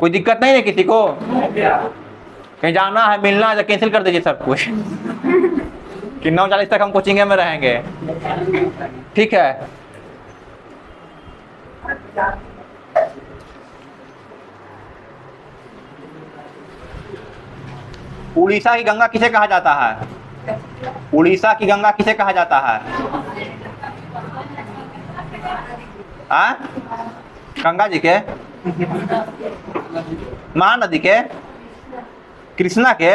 कोई दिक्कत नहीं है किसी को? कहीं जाना है, मिलना है, कैंसिल कर दीजिए सब कुछ कि 9:40 तक हम कोचिंग में रहेंगे। ठीक है। उड़ीसा की गंगा किसे कहा जाता है? उड़ीसा की गंगा किसे कहा जाता है? गंगा जी के, महानदी के, कृष्णा के,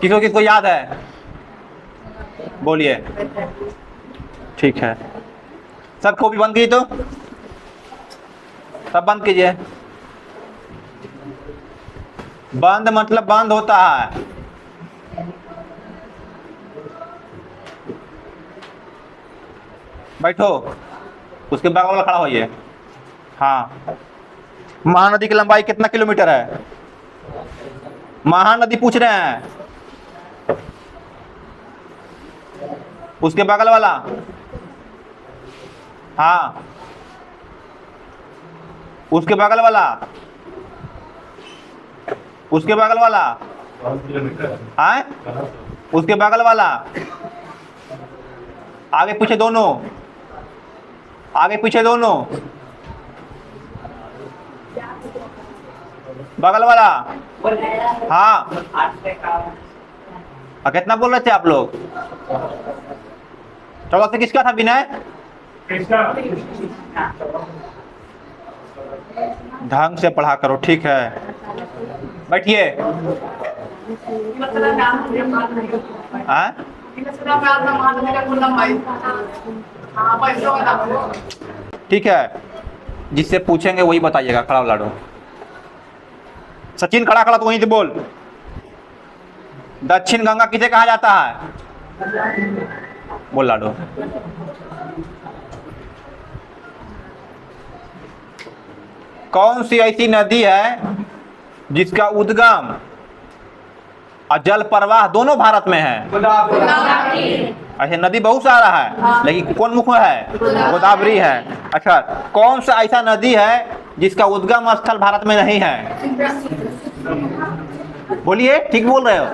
किसको किसको याद है? बोलिए। ठीक है, सबको भी बंद कीजिए, तो सब बंद कीजिए। बंद मतलब बंद होता है। बैठो, उसके बगल वाला खड़ा होइए। हाँ, महानदी की लंबाई कितना किलोमीटर है? महानदी पूछ रहे हैं। उसके बगल वाला, हाँ, उसके बगल वाला, उसके बगल वाला, हाँ, उसके बगल वाला, आगे पीछे दोनों, आगे पीछे दोनों, बगल वाला, हाँ। कितना बोल रहे थे आप लोग? 14 से किसका था विनय? ढंग से पढ़ा करो, ठीक है। बैठिए। ठीक है, जिससे पूछेंगे वही बताइएगा। खड़ा हो लाडो। सचिन खड़ा खड़ा तो वहीं से बोल। दक्षिण गंगा किसे कहा जाता है? बोल लाडो। कौन सी ऐसी नदी है जिसका उद्गम और जल प्रवाह दोनों भारत में है? ऐसे नदी बहुत सारा है, लेकिन कौन मुख्य है? गोदावरी है। अच्छा, कौन सा ऐसा नदी है जिसका उद्गम स्थल भारत में नहीं है? बोलिए, ठीक बोल रहे हो।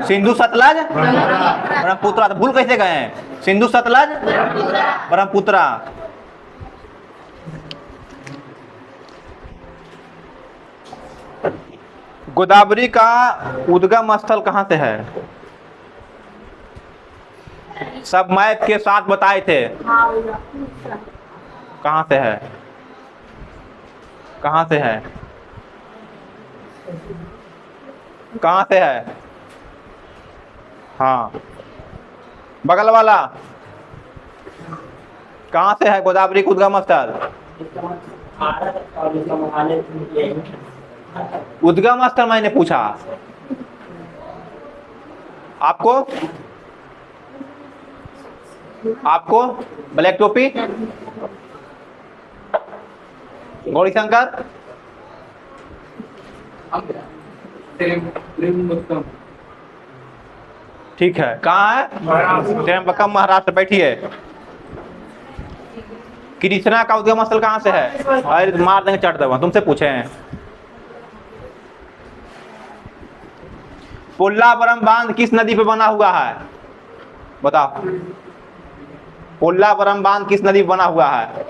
सिंधु सतलज ब्रह्मपुत्रा। तो भूल कैसे गए हैं? सिंधु सतलज ब्रह्मपुत्रा। गोदावरी का उद्गम स्थल कहाँ से है? सब मैप के साथ बताए थे। कहाँ से है? कहाँ से है? कहाँ से है? हाँ, बगल वाला, कहाँ से है गोदावरी का उद्गम स्थल? उद्गम स्थल मैंने पूछा आपको। आपको ब्लैक टोपी, गौरी शंकर, ठीक है। कहाँ है? त्र्यंबकम, महाराष्ट्र। बैठिए। कृष्णा का उद्गम स्थल कहाँ से है? अरे मार देंगे, चढ़ देगा। तुमसे पूछे हैं। पोल्लावरम बांध किस नदी पे बना हुआ है? बताओ। पोल्लावरम बांध किस नदी पे बना हुआ है?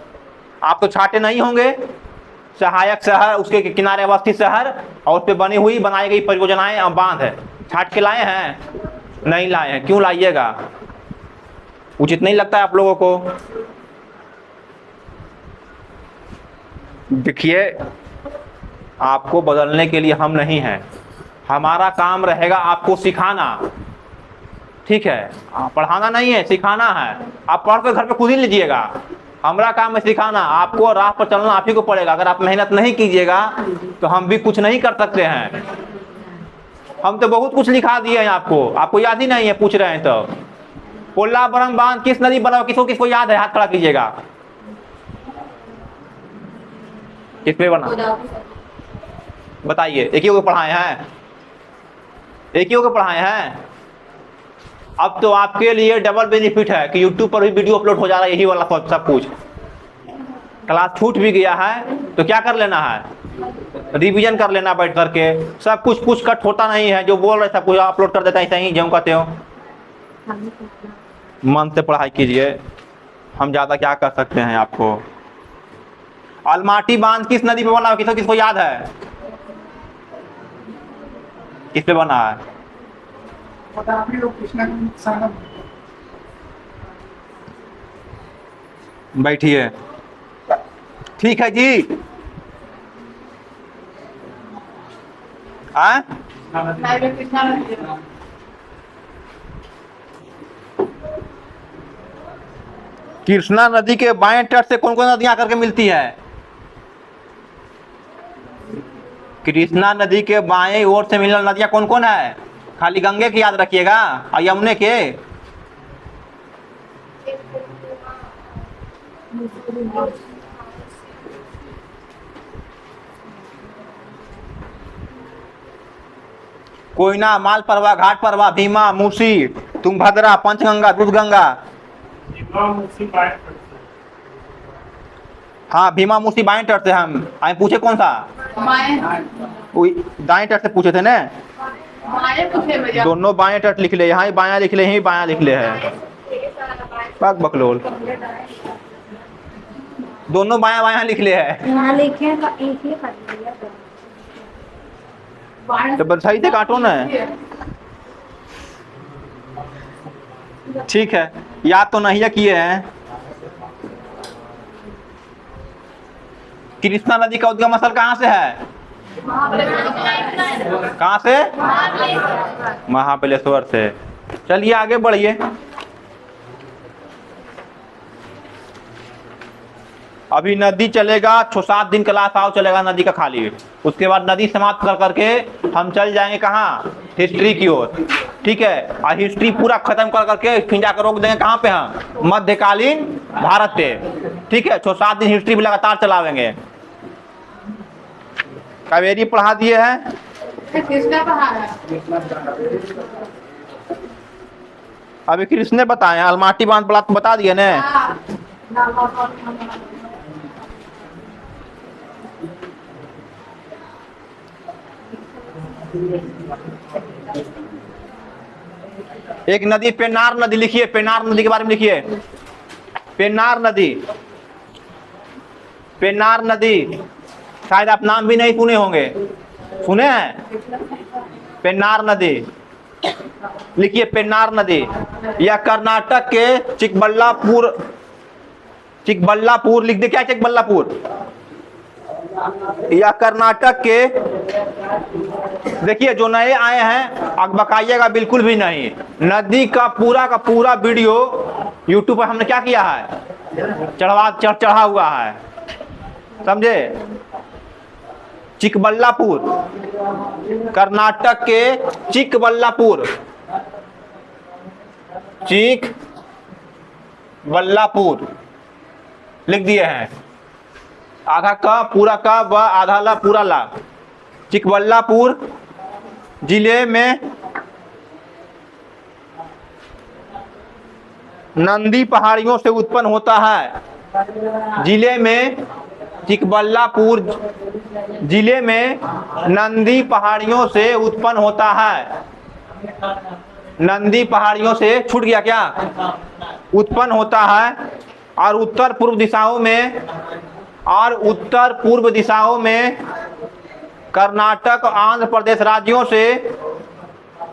आप तो छाटे नहीं होंगे। सहायक शहर, उसके किनारे अवस्थित शहर और उस पे बनी हुई बनाई गई परियोजनाएं और बांध है। छाट के लाए हैं? नहीं लाए हैं। क्यों लाइएगा? उचित नहीं लगता है आप लोगों को? देखिए, आपको बदलने के लिए हम नहीं हैं। हमारा काम रहेगा आपको सिखाना। ठीक है, पढ़ाना नहीं है, सिखाना है। आप पढ़ कर घर पे खुद ही लीजिएगा। हमारा काम है सिखाना। आपको राह पर चलना आप ही को पड़ेगा। अगर आप मेहनत नहीं कीजिएगा तो हम भी कुछ नहीं कर सकते हैं। हम तो बहुत कुछ लिखा दिए हैं आपको, आपको याद ही नहीं है। पूछ रहे हैं तो पोल्लावरम बांध किस नदी बना? किसको किसको याद है? हाथ खड़ा कीजिएगा। किस पे बना? बताइए। एक ही को पढ़ाए हैं? एक ही को पढ़ाए हैं? अब तो आपके लिए डबल बेनिफिट है कि YouTube पर भी वीडियो अपलोड हो जा रहा है। यही वाला सब कुछ। क्लास छूट भी गया है तो क्या कर लेना है? रिवीजन कर लेना बैठ करके। सब कुछ कट होता नहीं है, जो बोल रहे सब कुछ अपलोड कर देता है, ऐसा ही जो कहते हो। मन से पढ़ाई कीजिए, हम ज़्यादा क्या कर सकते हैं आपको। अलमाटी बांध किस नदी पे बना है, किसको याद है? किस पे बना है? बैठिए, ठीक है जी। कृष्णा नदी के बाएं तट से कौन कौन नदियां आकर के मिलती है? कृष्णा नदी के बाएं ओर से मिलने नदियां कौन कौन है? खाली गंगे की याद रखिएगा और यमुने के। कोयना, मालपरवा, घाटपरवा, भीमा, मूसी, तुंगभद्रा, पंचगंगा, दूधगंगा। हाँ, भीमा मूसी बाएं तट से। हम पूछे कौन सा? दाएं तट से पूछे थे ना। दोनों बाएं तट लिख ले, यहाँ ही बायां लिख ले, यहीं बायां लिख ले है। बकलोल, दोनों बायां बायां लिख ले है। तो सही से काटो ना। ठीक है, याद तो नहीं किए हैं। कृष्णा नदी का उद्गम स्थल कहाँ से है? कहाँ से? महाबलेश्वर से। चलिए आगे बढ़िए। अभी नदी चलेगा 6-7 दिन क्लास आओ चलेगा नदी का खाली। उसके बाद नदी समाप्त कर करके हम चल जाएंगे कहाँ? हिस्ट्री की ओर। ठीक है, और हिस्ट्री पूरा खत्म कर करके फिर जाकर रोक देंगे कहाँ पे? हम मध्यकालीन भारत पे। ठीक है, 6-7 दिन हिस्ट्री भी लगातार चलावेंगे। कावेरी पढ़ा दिए हैं। अभी कृष्ण बताए, अलमाटी बांध बता दिए ने। एक नदी पेन्नार नदी लिखिए, पेन्नार नदी के बारे में लिखिए। पेन्नार नदी, पेन्नार नदी शायद आप नाम भी नहीं सुने होंगे। सुने हैं? पेन्नार नदी लिखिए, पेन्नार नदी। यह कर्नाटक के चिकबल्लापुर लिख दे। क्या चिकबल्लापुर? यह कर्नाटक के, देखिए जो नए आए हैं अकबकाइएगा बिल्कुल भी नहीं। नदी का पूरा वीडियो यूट्यूब पर हमने क्या किया है? चढ़ा हुआ है, समझे? चिकबल्लापुर, कर्नाटक के चिकबल्लापुर, चिकबल्लापुर लिख दिए हैं। आधा का पूरा का व आधा ला पूरा ला। चिकबल्लापुर जिले में नंदी पहाड़ियों से उत्पन्न होता है। जिले में चिकबल्लापुर जिले में नंदी पहाड़ियों से उत्पन्न होता है। नंदी पहाड़ियों से छूट गया क्या? उत्पन्न होता है और उत्तर पूर्व दिशाओं में कर्नाटक आंध्र प्रदेश राज्यों से,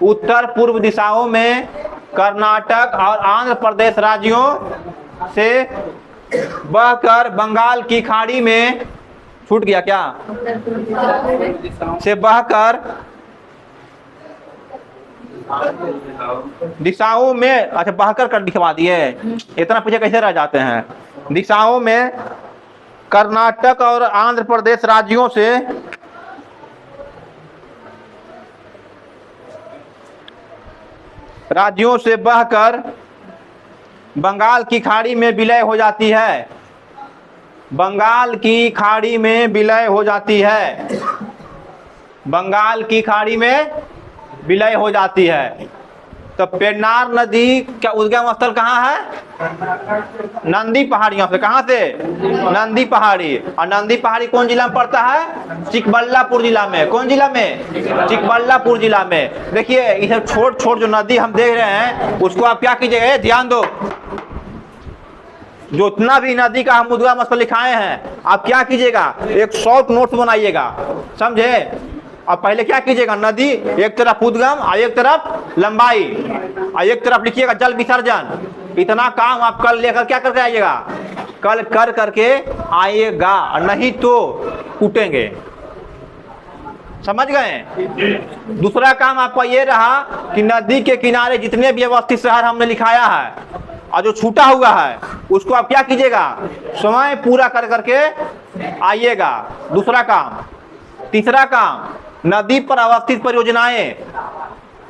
उत्तर पूर्व दिशाओं में कर्नाटक और आंध्र प्रदेश राज्यों से बहकर बंगाल की खाड़ी में छूट गया क्या? से बहकर दिशाओं में, अच्छा बहकर कर दिखवा दिए, इतना पीछे कैसे रह जाते हैं? दिशाओं में कर्नाटक और आंध्र प्रदेश राज्यों से बहकर बंगाल की खाड़ी में विलय हो जाती है। बंगाल की खाड़ी में विलय हो जाती है। बंगाल की खाड़ी में विलय हो जाती है। तो पेन्नार नदी का उद्गम स्थल कहाँ है? नंदी पहाड़ियों से। कहाँ से? नंदी पहाड़ी। और नंदी पहाड़ी कौन जिला में पड़ता है? चिकबल्लापुर जिला में। कौन जिला में? चिकबल्लापुर जिला में। देखिए इधर छोट छोट जो नदी हम देख रहे हैं उसको आप क्या कीजिएगा, ध्यान दो, जो उतना भी नदी का हम उद्गम स्थल लिखाए हैं आप क्या कीजिएगा, एक शॉर्ट नोट्स बनाइएगा, समझे? और पहले क्या कीजिएगा, नदी एक तरफ उद्गम और एक तरफ लंबाई और एक तरफ लिखिएगा जल विसर्जन। इतना काम आप कल लेकर क्या करके आइएगा, कल कर करके आइएगा, नहीं तो कूटेंगे। समझ गए? दूसरा काम आपका ये रहा कि नदी के किनारे जितने भी व्यवस्थित शहर हमने लिखाया है और जो छूटा हुआ है उसको आप क्या कीजिएगा, समय पूरा कर करके आइएगा। दूसरा काम। तीसरा काम, नदी पर अवस्थित परियोजनाएं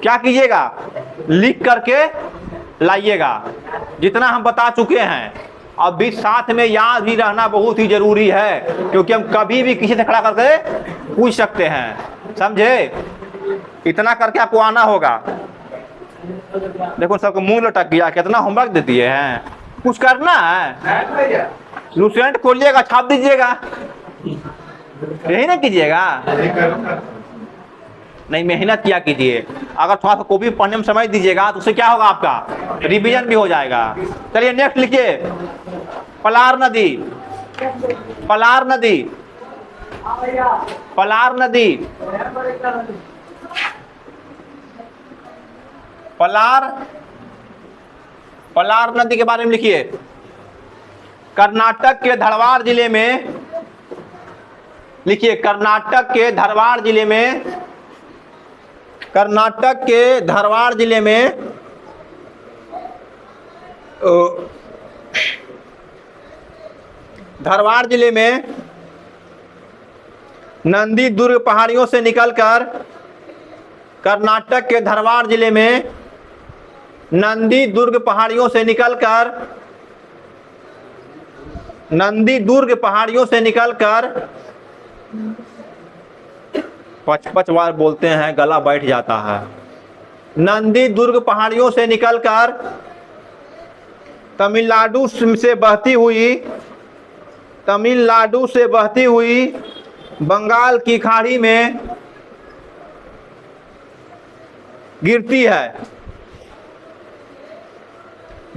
क्या कीजिएगा, लिख करके लाइएगा, जितना हम बता चुके हैं। अब भी साथ में याद भी रहना बहुत ही जरूरी है, क्योंकि हम कभी भी किसी से खड़ा करके पूछ सकते हैं, समझे? इतना करके आपको आना होगा। देखो सबको मुंह लटक गया, कितना होमवर्क दे दिए हैं, कुछ करना है? लूसेंट खोलिएगा, छाप दीजिएगा, यही ना कीजिएगा? नहीं, मेहनत किया कीजिए। अगर थोड़ा सा कॉपी पढ़ने में समय दीजिएगा तो उससे क्या होगा, आपका रिवीजन भी हो जाएगा। चलिए नेक्स्ट लिखिए, पलार नदी। पलार नदी, पलार नदी, पलार, पलार नदी के बारे में लिखिए। कर्नाटक के धारवाड़ जिले में, लिखिए कर्नाटक के धारवाड़ जिले में, कर्नाटक के धारवाड़ जिले में धारवाड़ जिले में नंदी दुर्ग पहाड़ियों से निकलकर, कर्नाटक के धारवाड़ जिले में नंदी दुर्ग पहाड़ियों से निकलकर, नंदी दुर्ग पहाड़ियों से निकलकर, 5-5 बार बोलते हैं गला बैठ जाता है। नंदी दुर्ग पहाड़ियों से निकलकर तमिलनाडु से बहती हुई, तमिलनाडु से बहती हुई बंगाल की खाड़ी में गिरती है।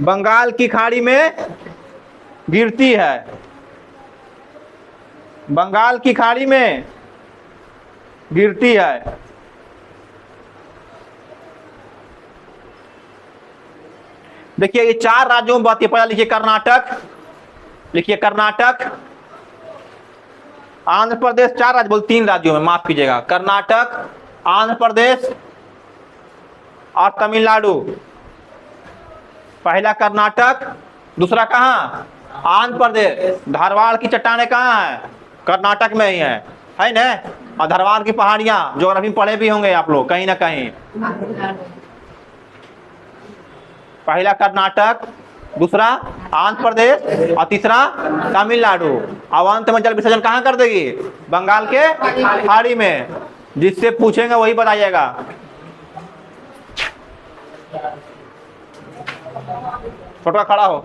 बंगाल की खाड़ी में गिरती है। बंगाल की खाड़ी में गिरती है। देखिए ये 4 राज्यों में बात, पहला लिखिए कर्नाटक, लिखिए कर्नाटक, आंध्र प्रदेश, 4 राज्य बोल, 3 राज्यों में, माफ कीजिएगा, कर्नाटक, आंध्र प्रदेश और तमिलनाडु। पहला कर्नाटक, दूसरा कहाँ, आंध्र प्रदेश। धारवाड़ की चट्टानें कहाँ है, कर्नाटक में ही है ना? और धारवाड़ की पहाड़ियां ज्योग्राफी में पढ़े भी होंगे आप लोग कहीं ना कहीं। पहला कर्नाटक, दूसरा आंध्र प्रदेश और तीसरा तमिलनाडु। अब अंत में जल विसर्जन कहाँ कर देगी, बंगाल के खाड़ी में। जिससे पूछेंगे वही बताइएगा। छोटा खड़ा हो।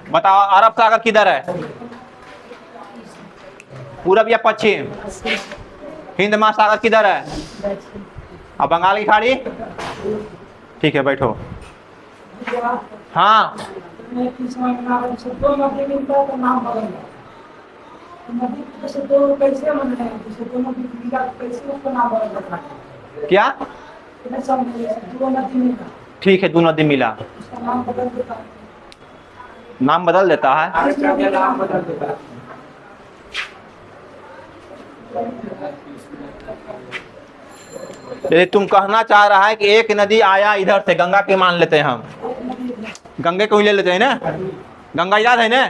बताओ अरब सागर किधर है, पूरब या पश्चिम? हिंद महासागर किधर है, और बंगाल की खाड़ी? ठीक है बैठो। हाँ क्या? ठीक है, 2 नदी मिला, नाम बदल देता है। यदि तुम कहना चाह रहा है कि एक नदी आया इधर से, गंगा के मान लेते हैं हम, गंगे को ही ले लेते हैं ना, गंगा याद है ना?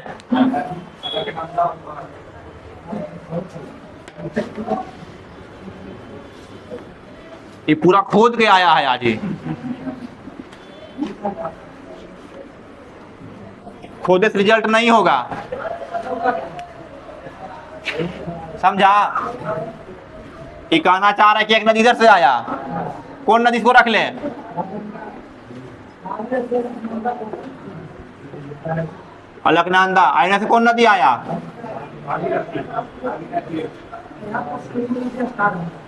ये पूरा खोद के आया है आज ही, खोदे से रिजल्ट नहीं होगा। समझा? ये कहना चाह रहा है कि एक नदी इधर से आया, कौन नदी इसको रख लें? अलकनंदा। आईना से कौन नदी आया?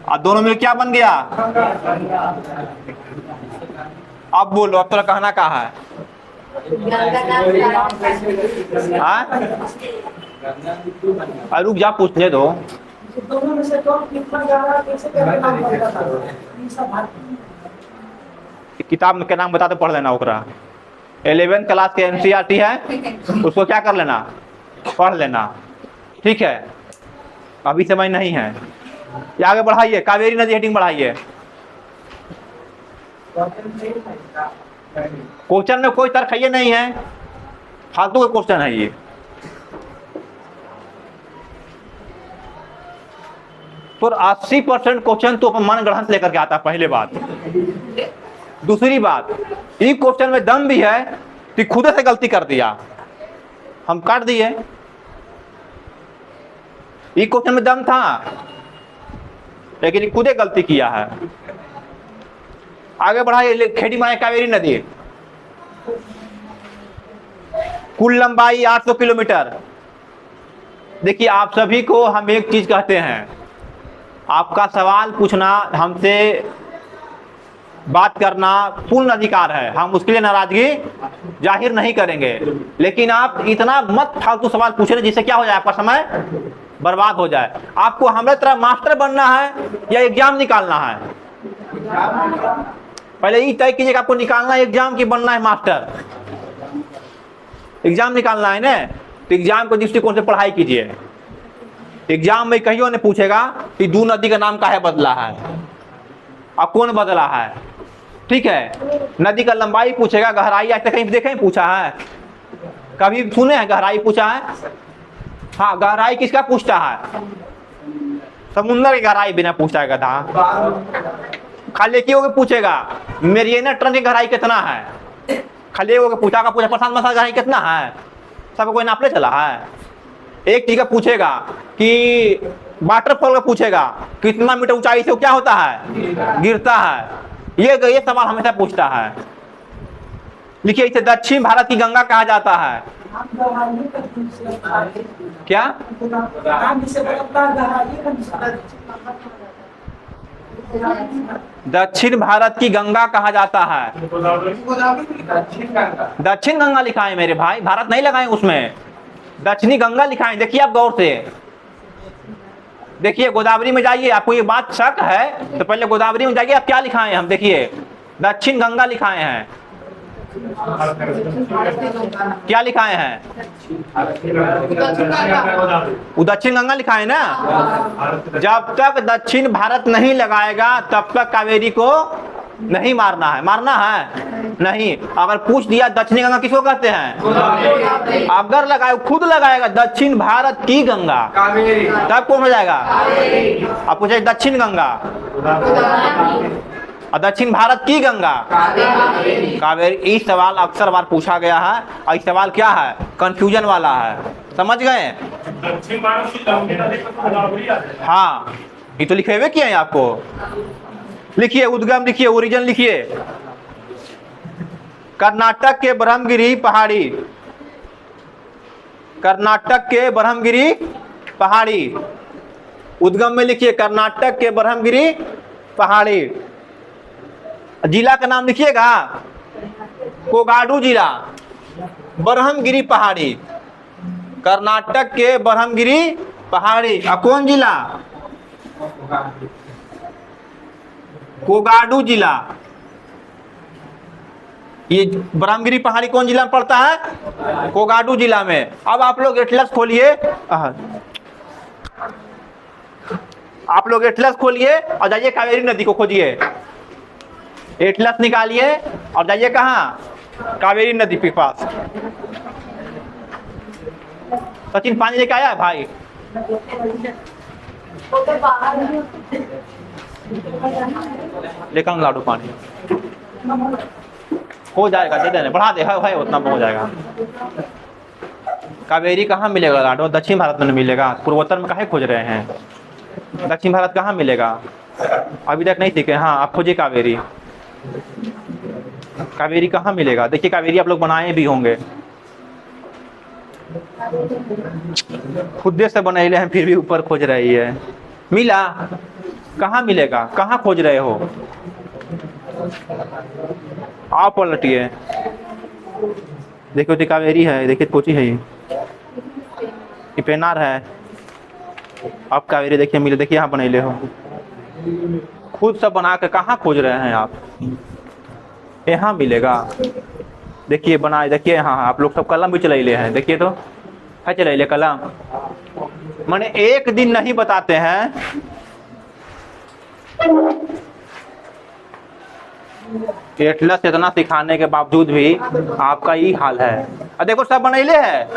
और दोनों में क्या बन गया? अब बोलो, अब तो कहना कहा है? रुक जा, पूछने दो। किताब में क्या नाम बता दो, पढ़ लेना ओकरा। 11th क्लास के NCERT है, उसको क्या कर लेना, पढ़ लेना। ठीक है, अभी समय नहीं है। ये आगे बढ़ाइए, कावेरी नदी हेडिंग बढ़ाइए। क्वेश्चन में कोई तर्क ये नहीं है, फालतू का क्वेश्चन है ये। तो 80% क्वेश्चन तो मन ग्रहण से लेकर के आता है, पहले बात। दूसरी बात, इस क्वेश्चन में दम भी है कि खुद से गलती कर दिया, हम काट दिए। इस क्वेश्चन में दम था, लेकिन खुद गलती किया है। आगे बढ़ाइए, खेड़ी माए कावेरी नदी, कुल लंबाई 800 किलोमीटर। देखिए, आप सभी को हम एक चीज कहते हैं, आपका सवाल पूछना, हमसे बात करना पूर्ण अधिकार है, हम उसके लिए नाराजगी जाहिर नहीं करेंगे। लेकिन आप इतना मत फालतू सवाल पूछ रहे जिससे क्या हो जाए, आपका समय बर्बाद हो जाए। आपको हमारे तरह मास्टर बनना है या एग्जाम निकालना है? पहले ये तय कीजिए, आपको निकालना है एग्जाम की बनना है मास्टर? एग्जाम निकालना है ना, तो एग्जाम के दृष्टिकोण से पढ़ाई कीजिए। एग्जाम में कहियो ने पूछेगा कि दू नदी का नाम काहे बदला है और कौन बदला है। ठीक है, नदी का लंबाई पूछेगा, गहराई आज तक कहीं देखे पूछा है? कभी सुने हैं गहराई पूछा है? हाँ, गहराई किसका पूछता है? समुद्र की गहराई बिना पूछता है गधा। खाली क्यों पूछेगा मेरियाना ट्रेंच की गहराई कितना है? खाली पूछा का पूछा प्रशांत महासागर गहराई कितना है? सब कोई नापने चला है? एक चीज का पूछेगा कि वाटरफॉल का पूछेगा कितना मीटर ऊंचाई से वो क्या होता है, गिरता है। ये सवाल हमेशा पूछता है। लिखिए, इसे दक्षिण भारत की गंगा कहा जाता है। क्या? दक्षिण भारत की गंगा कहा जाता है। दक्षिण गंगा लिखा है मेरे भाई, भारत नहीं लगाए उसमें, दक्षिणी गंगा लिखा है। देखिए आप गौर से, देखिए गोदावरी में जाइए, आपको ये बात शक है तो पहले गोदावरी में जाइए, आप क्या लिखाए हैं हम देखिए, दक्षिण गंगा लिखाए हैं। क्या लिखाए हैं? वो दक्षिण गंगा लिखाए ना। जब तक दक्षिण भारत नहीं लगाएगा तब तक कावेरी को नहीं मारना है। मारना है नहीं। अगर पूछ दिया दक्षिणी गंगा किसको कहते हैं, अगर लगाए खुद लगाएगा दक्षिण भारत की गंगा, तब कौन हो जाएगा? अब पूछे दक्षिण गंगा और दक्षिण भारत की गंगा कावेरी। इस सवाल अक्सर बार पूछा गया है और इस सवाल क्या है, कंफ्यूजन वाला है। समझ गए? दक्षिण भारत की गोदावरी है। हाँ, ये तो लिखे हुए किए हैं आपको। लिखिए उद्गम, लिखिए ओरिजिन, लिखिए कर्नाटक के ब्रह्मगिरी पहाड़ी, कर्नाटक के ब्रह्मगिरी पहाड़ी। उद्गम में लिखिए कर्नाटक के ब्रह्मगिरी पहाड़ी। जिला का नाम लिखिएगा कोगाडू जिला, ब्रह्मगिरी पहाड़ी, कर्नाटक के ब्रह्मगिरी पहाड़ी। कौन जिला? कोगाडू जिला। ये ब्रह्मगिरी पहाड़ी कौन जिला में पड़ता है? कोगाडू जिला में। अब आप लोग एटलस खोलिए, आप लोग एटलस खोलिए और जाइए कावेरी नदी को खोजिए। एटलस निकालिए और जाइए कहाँ, कावेरी नदी के पास। सचिन पानी लेके आया है भाई? लेकर लाडू पानी हो जाएगा, दे देने, बढ़ा दे भाई, उतना हो जाएगा। कावेरी कहाँ मिलेगा लाडू? दक्षिण भारत में मिलेगा, पूर्वोत्तर में काहे खोज रहे हैं? दक्षिण भारत कहाँ मिलेगा? अभी तक नहीं सीखे? हाँ, आप खोजिए कावेरी। कावेरी कहाँ मिलेगा? देखिए कावेरी आप लोग बनाए भी होंगे, खुद से बनाए हैं, फिर भी ऊपर खोज रही है। मिला? कहाँ मिलेगा? कहाँ खोज रहे हो? आप पलटिए, देखो तो कावेरी है, देखिए कोची है, ये पेनार है। आप कावेरी देखिए मिले, देखिए यहाँ बनैले हो, खुद से बना के कहाँ खोज रहे हैं आप? यहाँ मिलेगा। देखिए बनाए, देखिए यहाँ आप लोग सब कलम भी चलैले हैं, देखिए तो है चलैले कलम। माने एक दिन नहीं बताते हैं, एटलस इतना सिखाने के बावजूद भी आपका यही हाल है। अब देखो सब बनैले है,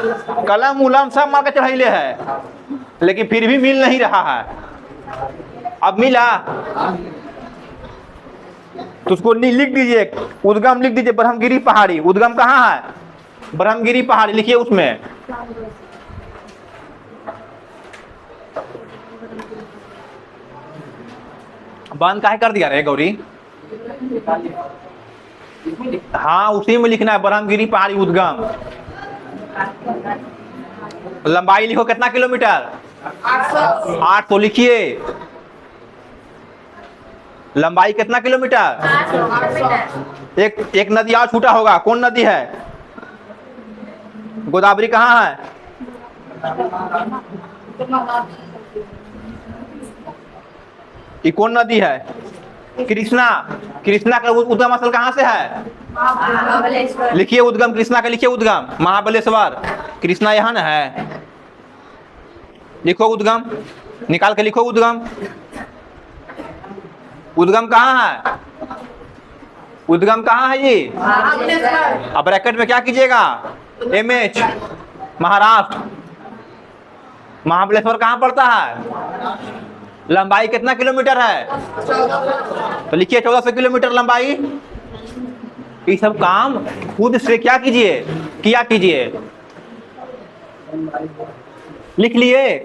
कलम उलम सब मार के चढ़ैले है, लेकिन फिर भी मिल नहीं रहा है। अब मिला तो उसको लिख दीजिए, उद्गम लिख दीजिए, ब्रह्मगिरी पहाड़ी। उद्गम कहाँ है? ब्रह्मगिरी पहाड़ी लिखिए उसमें। बंद काहे कर दिया रे गौरी? हाँ उसी में लिखना है, ब्रह्मगिरी पहाड़ी उद्गम। लंबाई लिखो कितना किलोमीटर? 800 लिखिए। लंबाई कितना किलोमीटर? एक नदी और छूटा होगा, कौन नदी है? गोदावरी कहाँ है? ये कौन नदी है? कृष्णा। कृष्णा का उद्गम स्थल कहाँ से है? लिखिए उद्गम कृष्णा का, लिखिए उद्गम महाबलेश्वर। कृष्णा यहाँ न है, लिखो उद्गम, निकाल के लिखो उद्गम। उद्गम कहाँ है? उद्गम कहाँ है ये? अब ब्रैकेट में क्या कीजिएगा? MH महाराष्ट्र। महाबलेश्वर कहाँ पड़ता है? लंबाई कितना किलोमीटर है? तो लिखिए 1400 किलोमीटर लंबाई। ये सब काम खुद से क्या कीजिए, किया कीजिए। लिख लिए?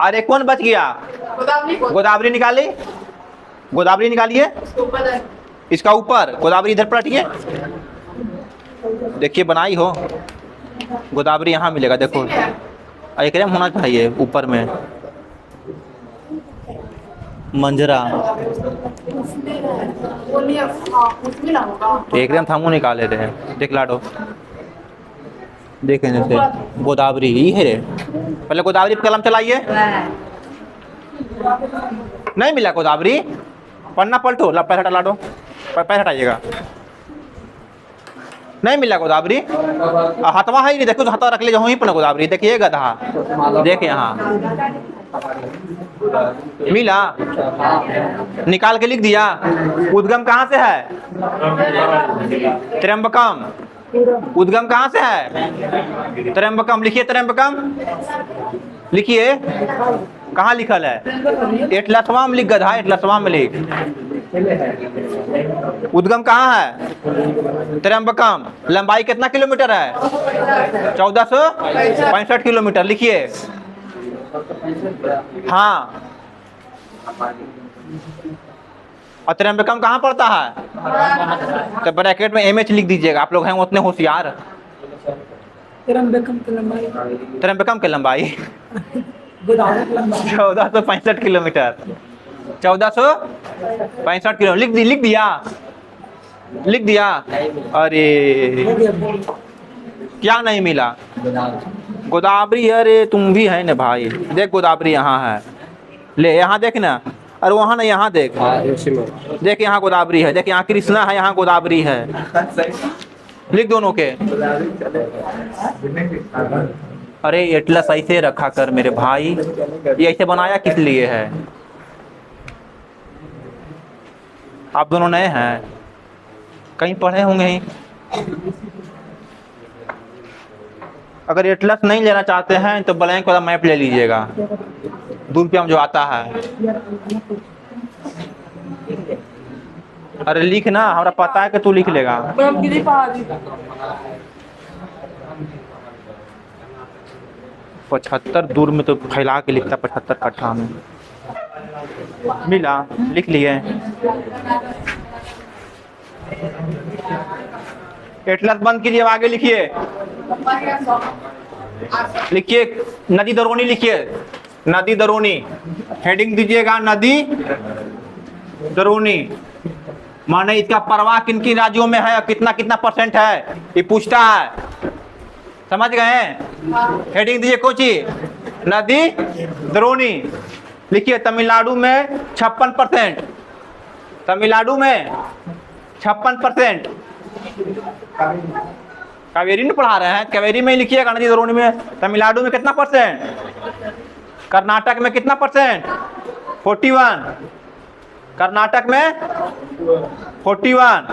अरे कौन बच गया? गोदावरी निकाली, गोदावरी निकालिए। इसका ऊपर गोदावरी इधर पलटिए, देखिए बनाई हो गोदावरी, यहाँ मिलेगा। देखो एक होना चाहिए ऊपर में मंजरा, एकदम थामू निकाले थे। देख लाडो, देखें जैसे गोदावरी ही है रे। पहले गोदावरी पे कलम चलाइए। नहीं मिला गोदावरी, पन्ना पलटो, पैर हटा लाडो, पैर हटाइएगा। नहीं मिला गोदावरी, हथवा है ही नहीं। देखो तो हथवा रख ले वहीं पर गोदावरी, देखिए गधा, देख यहाँ मिला, निकाल के लिख दिया। उद्गम कहाँ से है? त्र्यंबकम। उद्गम कहाँ से है? त्र्यंबकम। लिखिए त्र्यंबकम, लिखिए। कहाँ लिखल है? एटलसवां में लिख गधा, एटलसवां में लिख। उद्गम कहाँ है? त्र्यंबकम। लंबाई कितना किलोमीटर है? 1465 किलोमीटर। लिखिए। हाँ, और त्र्यंबकम कहाँ पड़ता है? तो ब्रैकेट में MH लिख दीजिएगा, आप लोग हैं उतने होशियार। त्र्यंबकम की लंबाई 1465 किलोमीटर। 1465 किलो। लिख दिया, लिख दिया। अरे क्या नहीं मिला? गोदावरी। अरे तुम भी है ना भाई, देख गोदावरी यहाँ है, ले यहाँ देख ना। अरे वहाँ ना, यहाँ देख, देख यहाँ गोदावरी है, देख यहाँ कृष्णा है, यहाँ गोदावरी है। लिख दोनों के। अरे एटलस ऐसे रखा कर मेरे भाई, ये ऐसे बनाया किस लिए है? आप दोनों नए हैं, कहीं पढ़े होंगे ही। अगर एटलस नहीं लेना चाहते हैं तो ब्लैंक वाला मैप ले लीजिएगा, ₹2 में जो आता है। अरे लिख ना, हमारा पता है कि तू लिख लेगा। 75 दूर में तो फैला के लिखता 75 कट्ठा में। मिला, लिख लिए। एटलस बंद कीजिए, अब आगे लिखिए। लिखिए नदी दरोनी, लिखिए नदी दरोनी। हेडिंग दीजिएगा नदी दरोनी। माने इसका प्रवाह किन किन राज्यों में है, कितना कितना परसेंट है, ये पूछता है। समझ गए? हेडिंग दीजिए कोची, नदी द्रोणी। लिखिए तमिलनाडु में 56%, तमिलनाडु में 56%। कावेरी में पढ़ा रहे हैं, कावेरी में लिखिएगा नदी द्रोणी में। तमिलनाडु में कितना परसेंट, कर्नाटक में कितना परसेंट, 41, कर्नाटक में 41।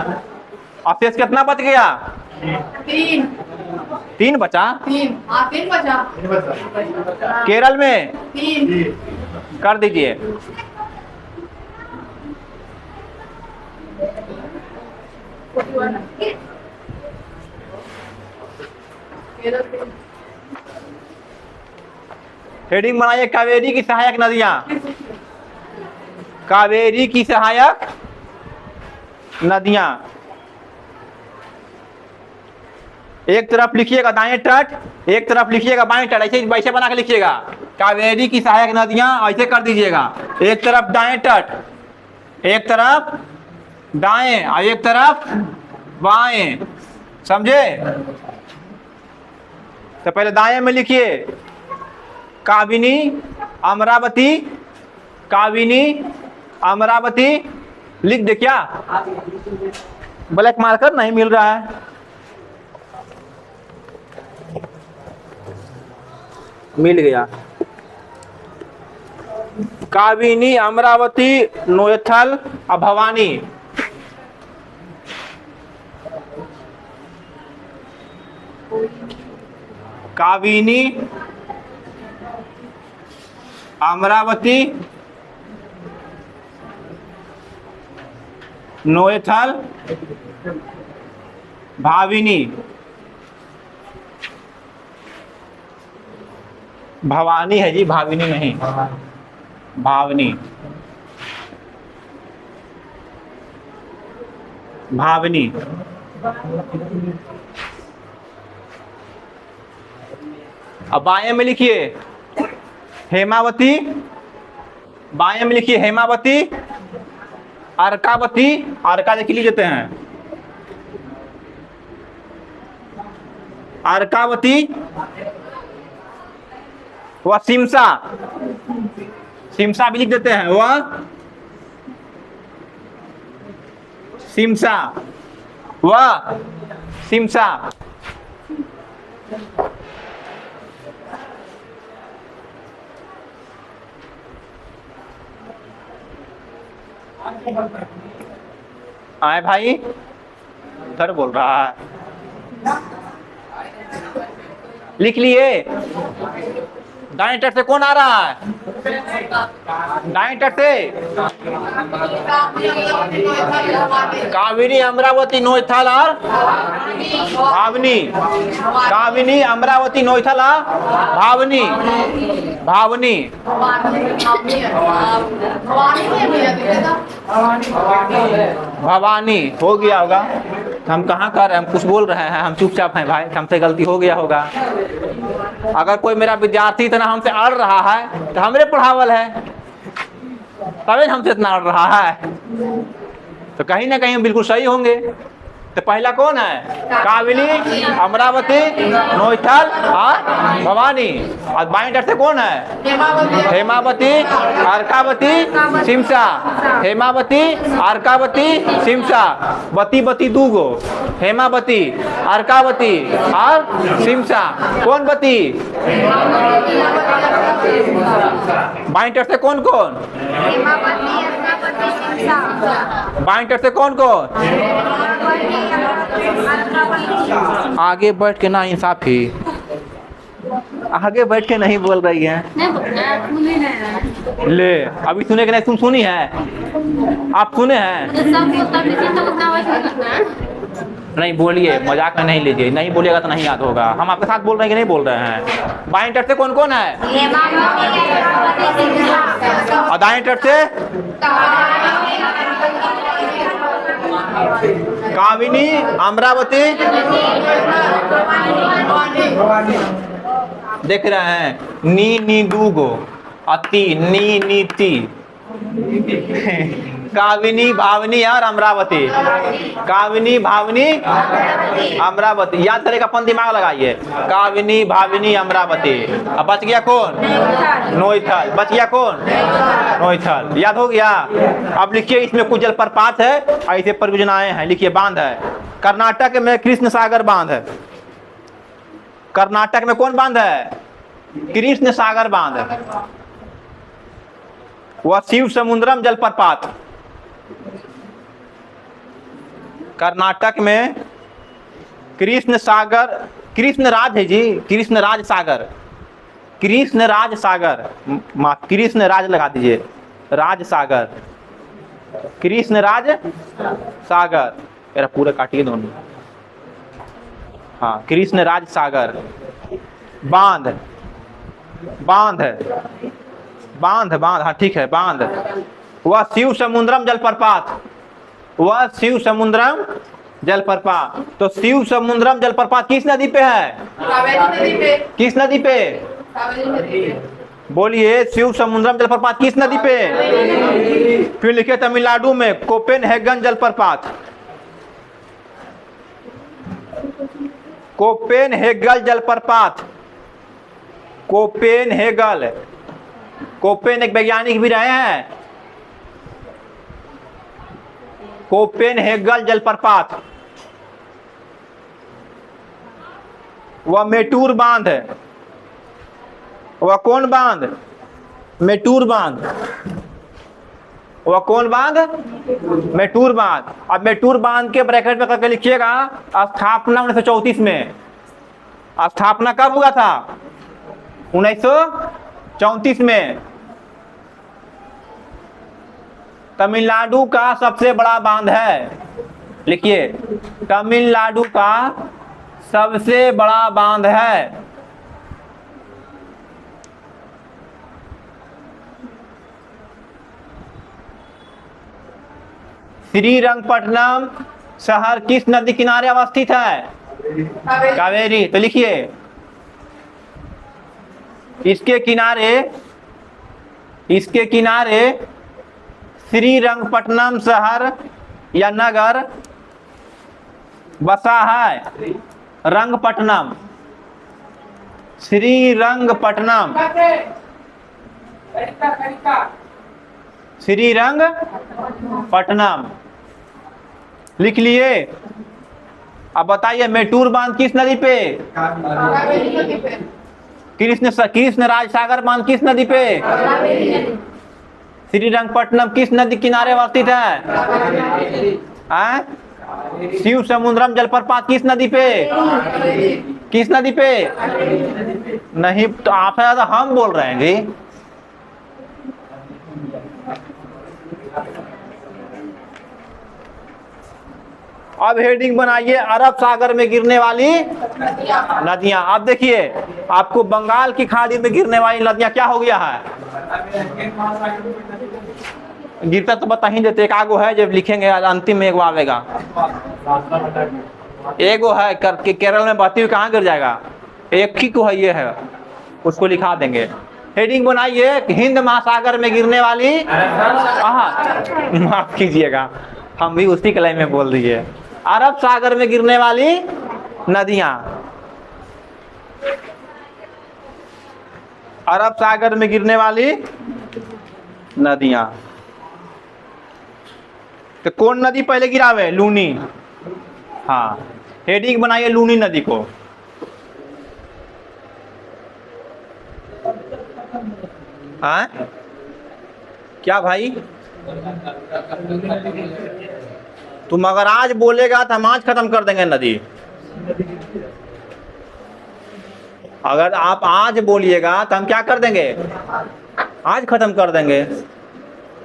और शेष कितना बच गया, 3 बचा। 3 बचा। केरल में 3 कर दीजिए। हेडिंग बनाइए कावेरी की सहायक नदियां, कावेरी की सहायक नदियां। एक तरफ लिखिएगा दाएं तट, एक तरफ लिखिएगा बाएं तट, ऐसे वैसे बना के लिखिएगा। कावेरी की सहायक नदियां ऐसे कर दीजिएगा। एक तरफ दाएं तट, एक तरफ दाएं और एक तरफ बाएं, समझे? तो पहले दाएं में लिखिए काबिनी अमरावती, काबिनी अमरावती। लिख दे क्या, ब्लैक मार्कर नहीं मिल रहा है। मिल गया। काबिनी अमरावती नोएथल और भवानी। काबिनी अमरावती नोएथल भाविनी, भवानी है जी, भाविनी नहीं, भावनी, भावनी। अब बाएं में लिखिए हेमावती, बाएं में लिखिए हेमावती, अर्कावती, अर्का देख लीजिए हैं, अर्कावती वह सिमसा, सिमसा भी लिख देते हैं, वह सिमसा, वह सिमसा। आए भाई, इधर बोल रहा है। लिख लिए। दाएं तट से कौन आ रहा है, दाएं तट से कावेरी अमरावती नोएथल और भावनी, काविनी अमरावती नोएथल और भावनी, भावनी। भवानी हो गया होगा, हम कहाँ कर रहे हैं, हम कुछ बोल रहे हैं, हम चुपचाप हैं भाई, हमसे गलती हो गया होगा। अगर कोई मेरा विद्यार्थी इतना हमसे अड़ रहा है तो हमरे पढ़ावल है, तभी हमसे इतना अड़ रहा है, तो कहीं ना कहीं बिल्कुल सही होंगे। तो पहला कौन है, काबिनी अमरावती नोएथल और भवानी। और बाएं तट से कौन है, हेमावती अर्कावती सिमसा, हेमावती अर्कावती सिमसा। बती बती दूगो, हेमावती अर्कावती और सिमसा। कौन बती, बाएं तट से कौन कौन, बाएं तट से कौन कौन। आगे बैठ के ना इंसाफी, आगे बैठ के नहीं बोल रही है। ले अभी सुने कि नहीं, तुम सुनी है, आप सुने हैं। नहीं बोलिए, मजाक में नहीं लीजिए, नहीं बोलिएगा तो नहीं याद होगा। हम आपके साथ बोल रहे हैं कि नहीं बोल रहे हैं? बाएं तट से कौन कौन है? और दाएं तट से? कामिनी, अमरावती, देख रहे हैं, नी दूगो, अति, नीति, कामिनी, भावनी और अमरावती। कामिनी, भावनी, अमरावती। याद करेगा, अपन दिमाग लगाइए। कामिनी, भावनी, अमरावती। अब बच गया कौन? नोईथल। बच गया कौन? नोईथल। याद हो गया? अब लिखिए, इसमें कुछ जलप्रपात है, ऐसे परियोजनाएं हैं। लिखिए, बांध है। कर्नाटक में कृष्ण सागर बांध है। कर्नाटक में कौन बांध है? कृष्ण सागर बांध है। वह शिव समुद्रम जलप्रपात। कर्नाटक में कृष्ण सागर, कृष्ण राज है जी, कृष्ण राज सागर, कृष्ण राज सागर, कृष्ण राज लगा दीजिए, राज सागर, कृष्ण राज सागर। मेरा पूरा काटिए दोनों। हाँ, कृष्ण राज सागर बांध, बांध है, बांध, हाँ ठीक है, बांध। वह शिव समुद्रम जलप्रपात, वह शिव समुद्रम जलप्रपात। तो शिव समुद्रम जलप्रपात किस नदी पे है? कावेरी नदी पे। किस नदी पे? कावेरी नदी पे। बोलिए, शिव समुद्रम जलप्रपात किस नदी पे? फिर लिखे, तमिलनाडु में कोपेनहेगन जलप्रपात। कोपेनहेगन जलप्रपात, कोपेनहेगन। कोपेन एक वैज्ञानिक भी रहे हैं। कोपेनहेगन जलप्रपात। वह मेटूर बांध है। वह कौन बांध? मेटूर बांध। वह कौन बांध? मेटूर बांध। अब मेटूर बांध के ब्रैकेट में करके लिखिएगा, स्थापना 1934 में। स्थापना कब हुआ था? 1934 में। तमिलनाडु का सबसे बड़ा बांध है। लिखिए, तमिलनाडु का सबसे बड़ा बांध है। श्रीरंगपट्टनम शहर किस नदी किनारे अवस्थित है? कावेरी। तो लिखिए, इसके किनारे श्रीरंगपट्टनम शहर या नगर बसा है। रंगपट्टनम, श्रीरंगपट्टनम, श्रीरंगपट्टनम लिख लिए। अब बताइए, मेटूर बांध किस नदी पे? कावेरी नदी पे। कृष्ण राज सागर बांध किस नदी पे? श्रीरंगपट्टनम किस नदी किनारे अवस्थित है? शिव समुद्रम जलप्रपात किस नदी पे? किस नदी पे? नहीं, तो आप ज्यादा हम बोल रहे हैं जी। अब हेडिंग बनाइए, अरब सागर में गिरने वाली नदियां। अब देखिए, आपको बंगाल की खाड़ी में गिरने वाली नदियां क्या हो गया है? गिरता तो बता ही देते। एक आगो है, जब लिखेंगे अंतिम में एगो आवेगा। एगो है करके केरल में बहती हुई, कहाँ गिर जाएगा? एक ही को है, ये है, उसको लिखा देंगे। हेडिंग बनाइए, हिंद महासागर में गिरने वाली, माफ कीजिएगा, हम भी उसी कलाई में बोल दिए। अरब सागर में गिरने वाली नदियां, अरब सागर में गिरने वाली नदियां। तो कौन नदी पहले गिरावे? लूनी। हाँ, हेडिंग बनाइए लूनी नदी को। हाँ क्या भाई? तुम अगर आज बोलेगा तो हम आज खत्म कर देंगे नदी। अगर आप आज बोलिएगा तो हम क्या कर देंगे? आज खत्म कर देंगे।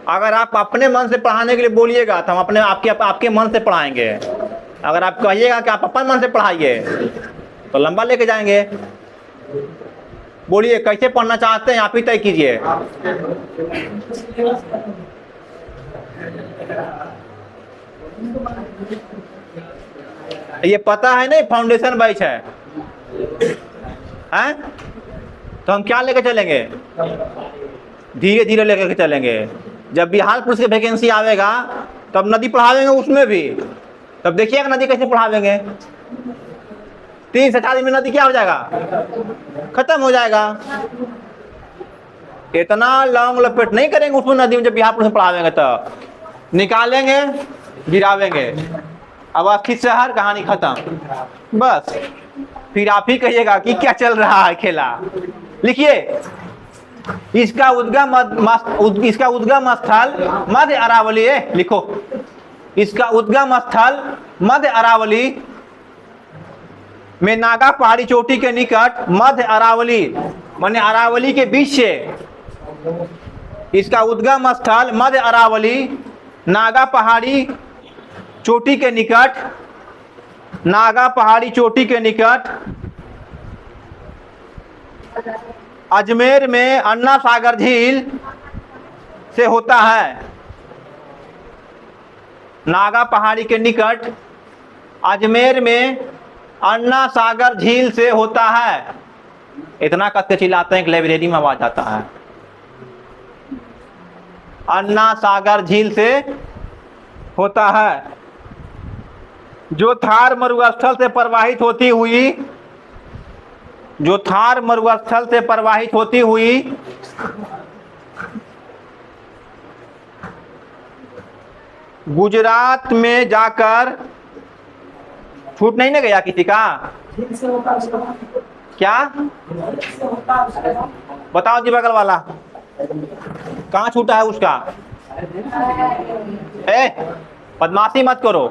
अगर आप अपने मन से पढ़ाने के लिए बोलिएगा तो हम आपके मन से पढ़ाएंगे। अगर आप कहिएगा कि आप अपन मन से पढ़ाइए तो लंबा लेके जाएंगे। बोलिए कैसे पढ़ना चाहते हैं, आप ही तय कीजिए। ये पता है नहीं फाउंडेशन बैच है, हैं? तो हम क्या लेके चलेंगे? धीरे धीरे लेकर के चलेंगे। जब बिहार पुलिस की वैकेंसी आवेगा तब नदी पढ़ावेंगे उसमें भी, तब देखिएगा नदी कैसे पढ़ावेंगे। 3 से 4 दिन में नदी क्या हो जाएगा? खत्म हो जाएगा। इतना लॉन्ग लपेट नहीं करेंगे उसमें नदी में, जब बिहार पुलिस में पढ़ावेंगे तो निकालेंगे गिरावेंगे, अब आपकी शहर कहानी खत्म। बस फिर आप ही कहिएगा कि क्या चल रहा है खेला। लिखिए, इसका उद्गम स्थल मध्य अरावली है। लिखो, इसका उद्गम स्थल मध्य अरावली में नागा पहाड़ी चोटी के निकट, मध्य अरावली माने अरावली के बीच से, इसका उद्गम स्थल मध्य अरावली नागा पहाड़ी चोटी के निकट, नागा पहाड़ी चोटी के निकट अजमेर में अन्ना सागर झील से होता है। नागा पहाड़ी के निकट अजमेर में अन्ना सागर झील से होता है। इतना कस के चिल्लाते हैं कि लाइब्रेरी में आवाज आता है। अन्ना सागर झील से होता है, जो थार मरुस्थल से प्रवाहित होती हुई, जो थार मरुस्थल से प्रवाहित होती हुई गुजरात में जाकर, छूट नहीं ना गया किसी का? क्या बताओ जी, बगल वाला कहाँ छूटा है उसका? बदमाशी मत करो,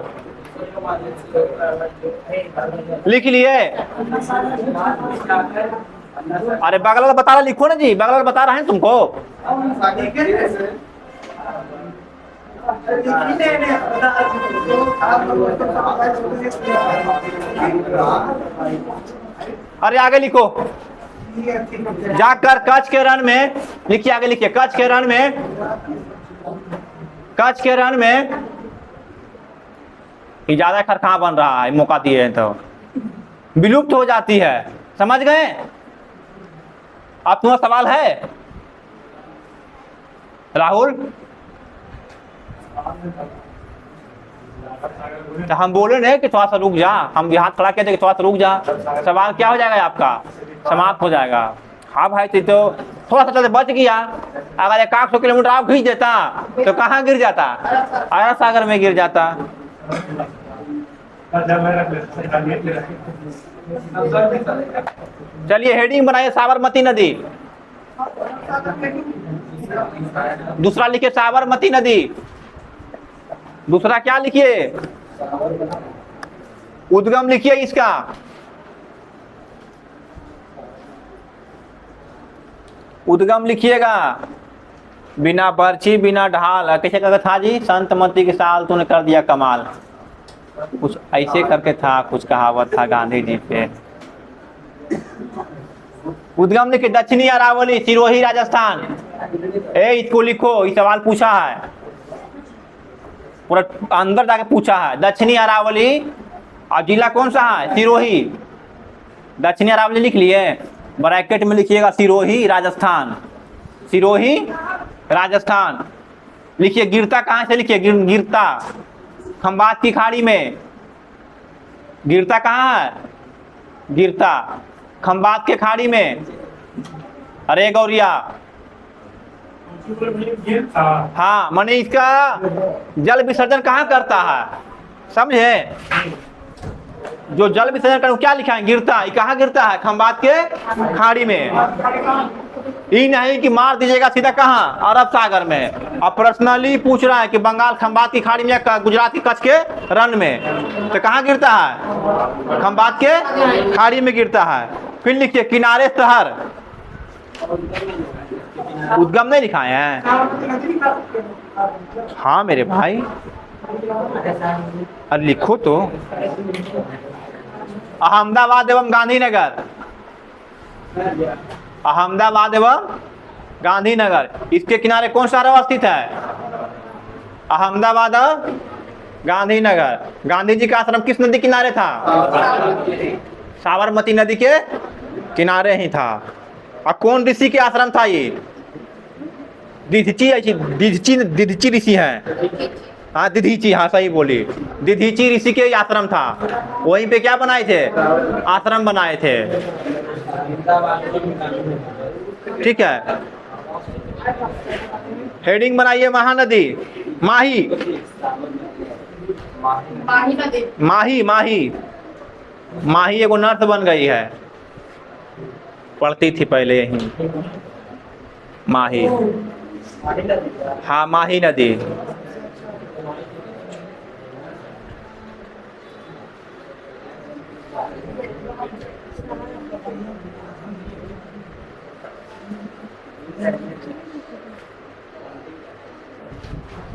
लिख लिए। अरे बगल वाला बता रहा, लिखो ना जी, बगल वाला बता रहा है तुमको। अरे आगे लिखो, जाकर कच्छ के रण में, लिखिए आगे लिखिए, कच्छ के रण में, कच्छ के रण में ज्यादा खरखा बन रहा है, मौका दिए हैं तो विलुप्त हो जाती है। समझ गए? आप तुम्हारा सवाल है राहुल? तो हम बोले नहीं कि थोड़ा सा रुक जा, हम भी हाथ खड़ा किया कि थोड़ा सा रुक जा। सवाल क्या हो जाएगा आपका? समाप्त हो जाएगा। हाँ भाई, तो थोड़ा सा चलते बच गया। अगर 100 किलोमीटर आप खींच देता तो कहाँ गिर जाता? अरब सागर में गिर जाता। चलिए हेडिंग बनाइए, साबरमती नदी। दूसरा लिखिए साबरमती नदी। दूसरा क्या लिखिए? उद्गम लिखिए इसका। उद्गम लिखिएगा, बिना बर्छी बिना ढाल। कैसे करके था जी? संतमती के साल तूने कर दिया कमाल, कुछ ऐसे करके था, कुछ कहावत था गांधी जी पे। उद्गम लिखिए, दक्षिणी अरावली, सिरोही राजस्थान। इसको लिखो, ये सवाल पूछा है, पूरा अंदर जाके पूछा है। दक्षिणी अरावली और जिला कौन सा है? सिरोही। दक्षिणी अरावली लिख लिए, ब्रैकेट में लिखिएगा सिरोही राजस्थान। सिरोही राजस्थान लिखिए। गिरता कहाँ से? लिखिए गिरता खंबात की खाड़ी में। गिरता कहाँ है? गिरता खंबात के खाड़ी में। अरे गौरिया, हाँ, माने इसका जल विसर्जन कहाँ करता है? समझे? जो जल विसर्जन कर क्या लिखा है? गिरता। ये कहाँ गिरता है? खंबात के खाड़ी में। ये नहीं कि मार दीजिएगा सीधा कहाँ? अरब सागर में। अब पर्सनली पूछ रहा है कि बंगाल खंबात की खाड़ी में, गुजरात की कच्छ के रण में, तो कहाँ गिरता है? खंबात के खाड़ी में गिरता है। फिर लिखिए किनारे शहर। उद्गम नहीं लिखाए हैं? हाँ मेरे भाई, अरे लिखो तो। अहमदाबाद एवं गांधीनगर, अहमदाबाद एवं गांधीनगर, इसके किनारे कौन सा शहर स्थित है? अहमदाबाद और गांधीनगर। गांधी जी का आश्रम किस नदी किनारे था? साबरमती नदी के किनारे ही था। और कौन ऋषि के आश्रम था ये? दिधीची ऋषि है। हाँ दिधीची, हाँ सही बोली। दिधीची ऋषि के आश्रम था, वहीं पे क्या बनाए थे? आश्रम बनाए थे। ठीक है, हेडिंग बनाइए महानदी। माही, माही नदी। माही, माही, माही एगो नर्स बन गई है, पढ़ती थी पहले यहीं। माही, हाँ माही नदी।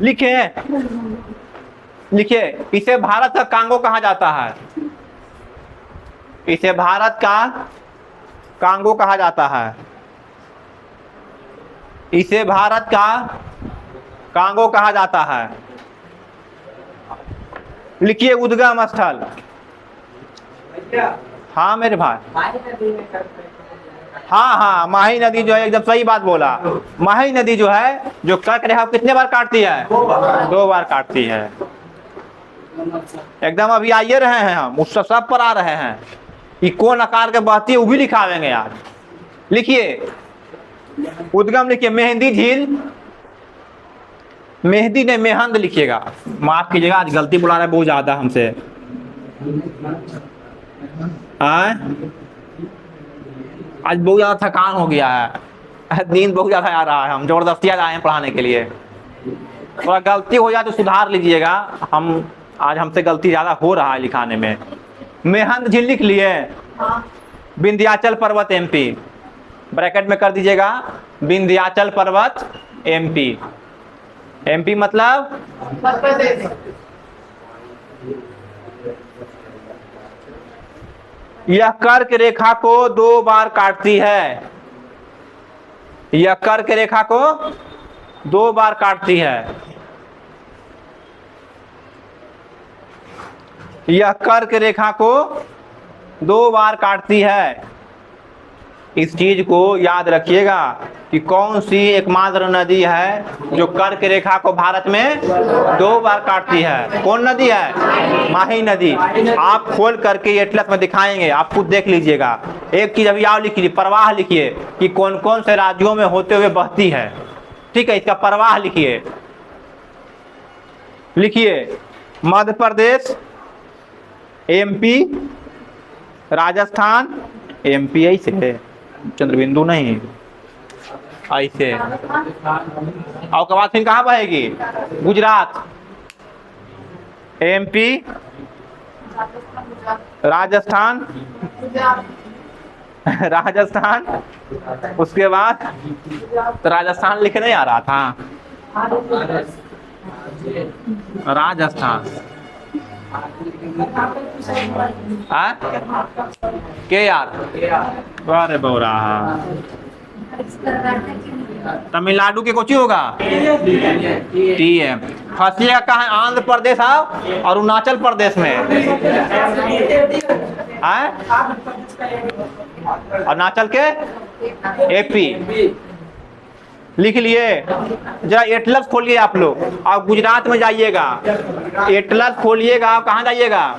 लिखे, लिखिए, इसे भारत का कांगो कहा जाता है। इसे भारत का कांगो कहा जाता है। इसे भारत का कांगो कहा जाता है। लिखिए उद्गम स्थल। हाँ मेरे भाई, हाँ हाँ माही नदी जो है, एकदम सही बात बोला। माही नदी जो है, जो कर्क रेखा कितने बार काटती है? 2 बार काटती है। एकदम अभी आइए रहे हैं हम, उस सब पर आ रहे हैं कि कौन आकार के बहती है, वो भी लिखावेंगे यार। लिखिए उद्गम, लिखिए मेहंदी झील। मेहंदी ने मेहंद लिखिएगा, माफ कीजिएगा आज गलती बुला रहे बहुत ज्यादा हमसे। आज बहुत ज्यादा थकान हो गया है, नींद बहुत ज्यादा आ रहा है, हम जबरदस्ती आए हैं पढ़ाने के लिए। थोड़ा गलती हो जाए तो सुधार लीजिएगा, हम आज हमसे गलती ज्यादा हो रहा है लिखाने में। मेहंद झील लिख लिए। विंध्याचल पर्वत एमपी, ब्रैकेट में कर दीजिएगा विंध्याचल पर्वत एमपी। एमपी मतलब मध्य प्रदेश। यह कर्क रेखा को 2 बार काटती है। यह कर्क रेखा को 2 बार काटती है। यह कर्क रेखा को 2 बार काटती है। इस चीज को याद रखिएगा कि कौन सी एकमात्र नदी है जो कर्क रेखा को भारत में 2 बार काटती है। कौन नदी है? माही नदी। आप खोल करके एटलस में दिखाएंगे, आप खुद देख लीजिएगा। एक चीज अभी आप लिखिए, प्रवाह लिखिए कि कौन कौन से राज्यों में होते हुए बहती है। ठीक है, इसका प्रवाह लिखिए। लिखिए मध्य प्रदेश, एमपी, राजस्थान, एमपी ऐसे चंद्रबिंदु नहीं ऐसे। और के बाद फिर कहाँ बहेगी? गुजरात, एमपी, राजस्थान, राजस्थान, उसके बाद तो राजस्थान लिखे नहीं आ रहा था, राजस्थान के यार, अरे बौरा। तमिलनाडु के कोची होगा? टीएम। फंसिएगा कहाँ? आंध्र प्रदेश और अरुणाचल प्रदेश में। अरुणाचल के एपी लिख लिए। जरा एटलस खोलिए आप लोग, आप गुजरात में जाइएगा। एटलस खोलिएगा, आप कहाँ जाइएगा?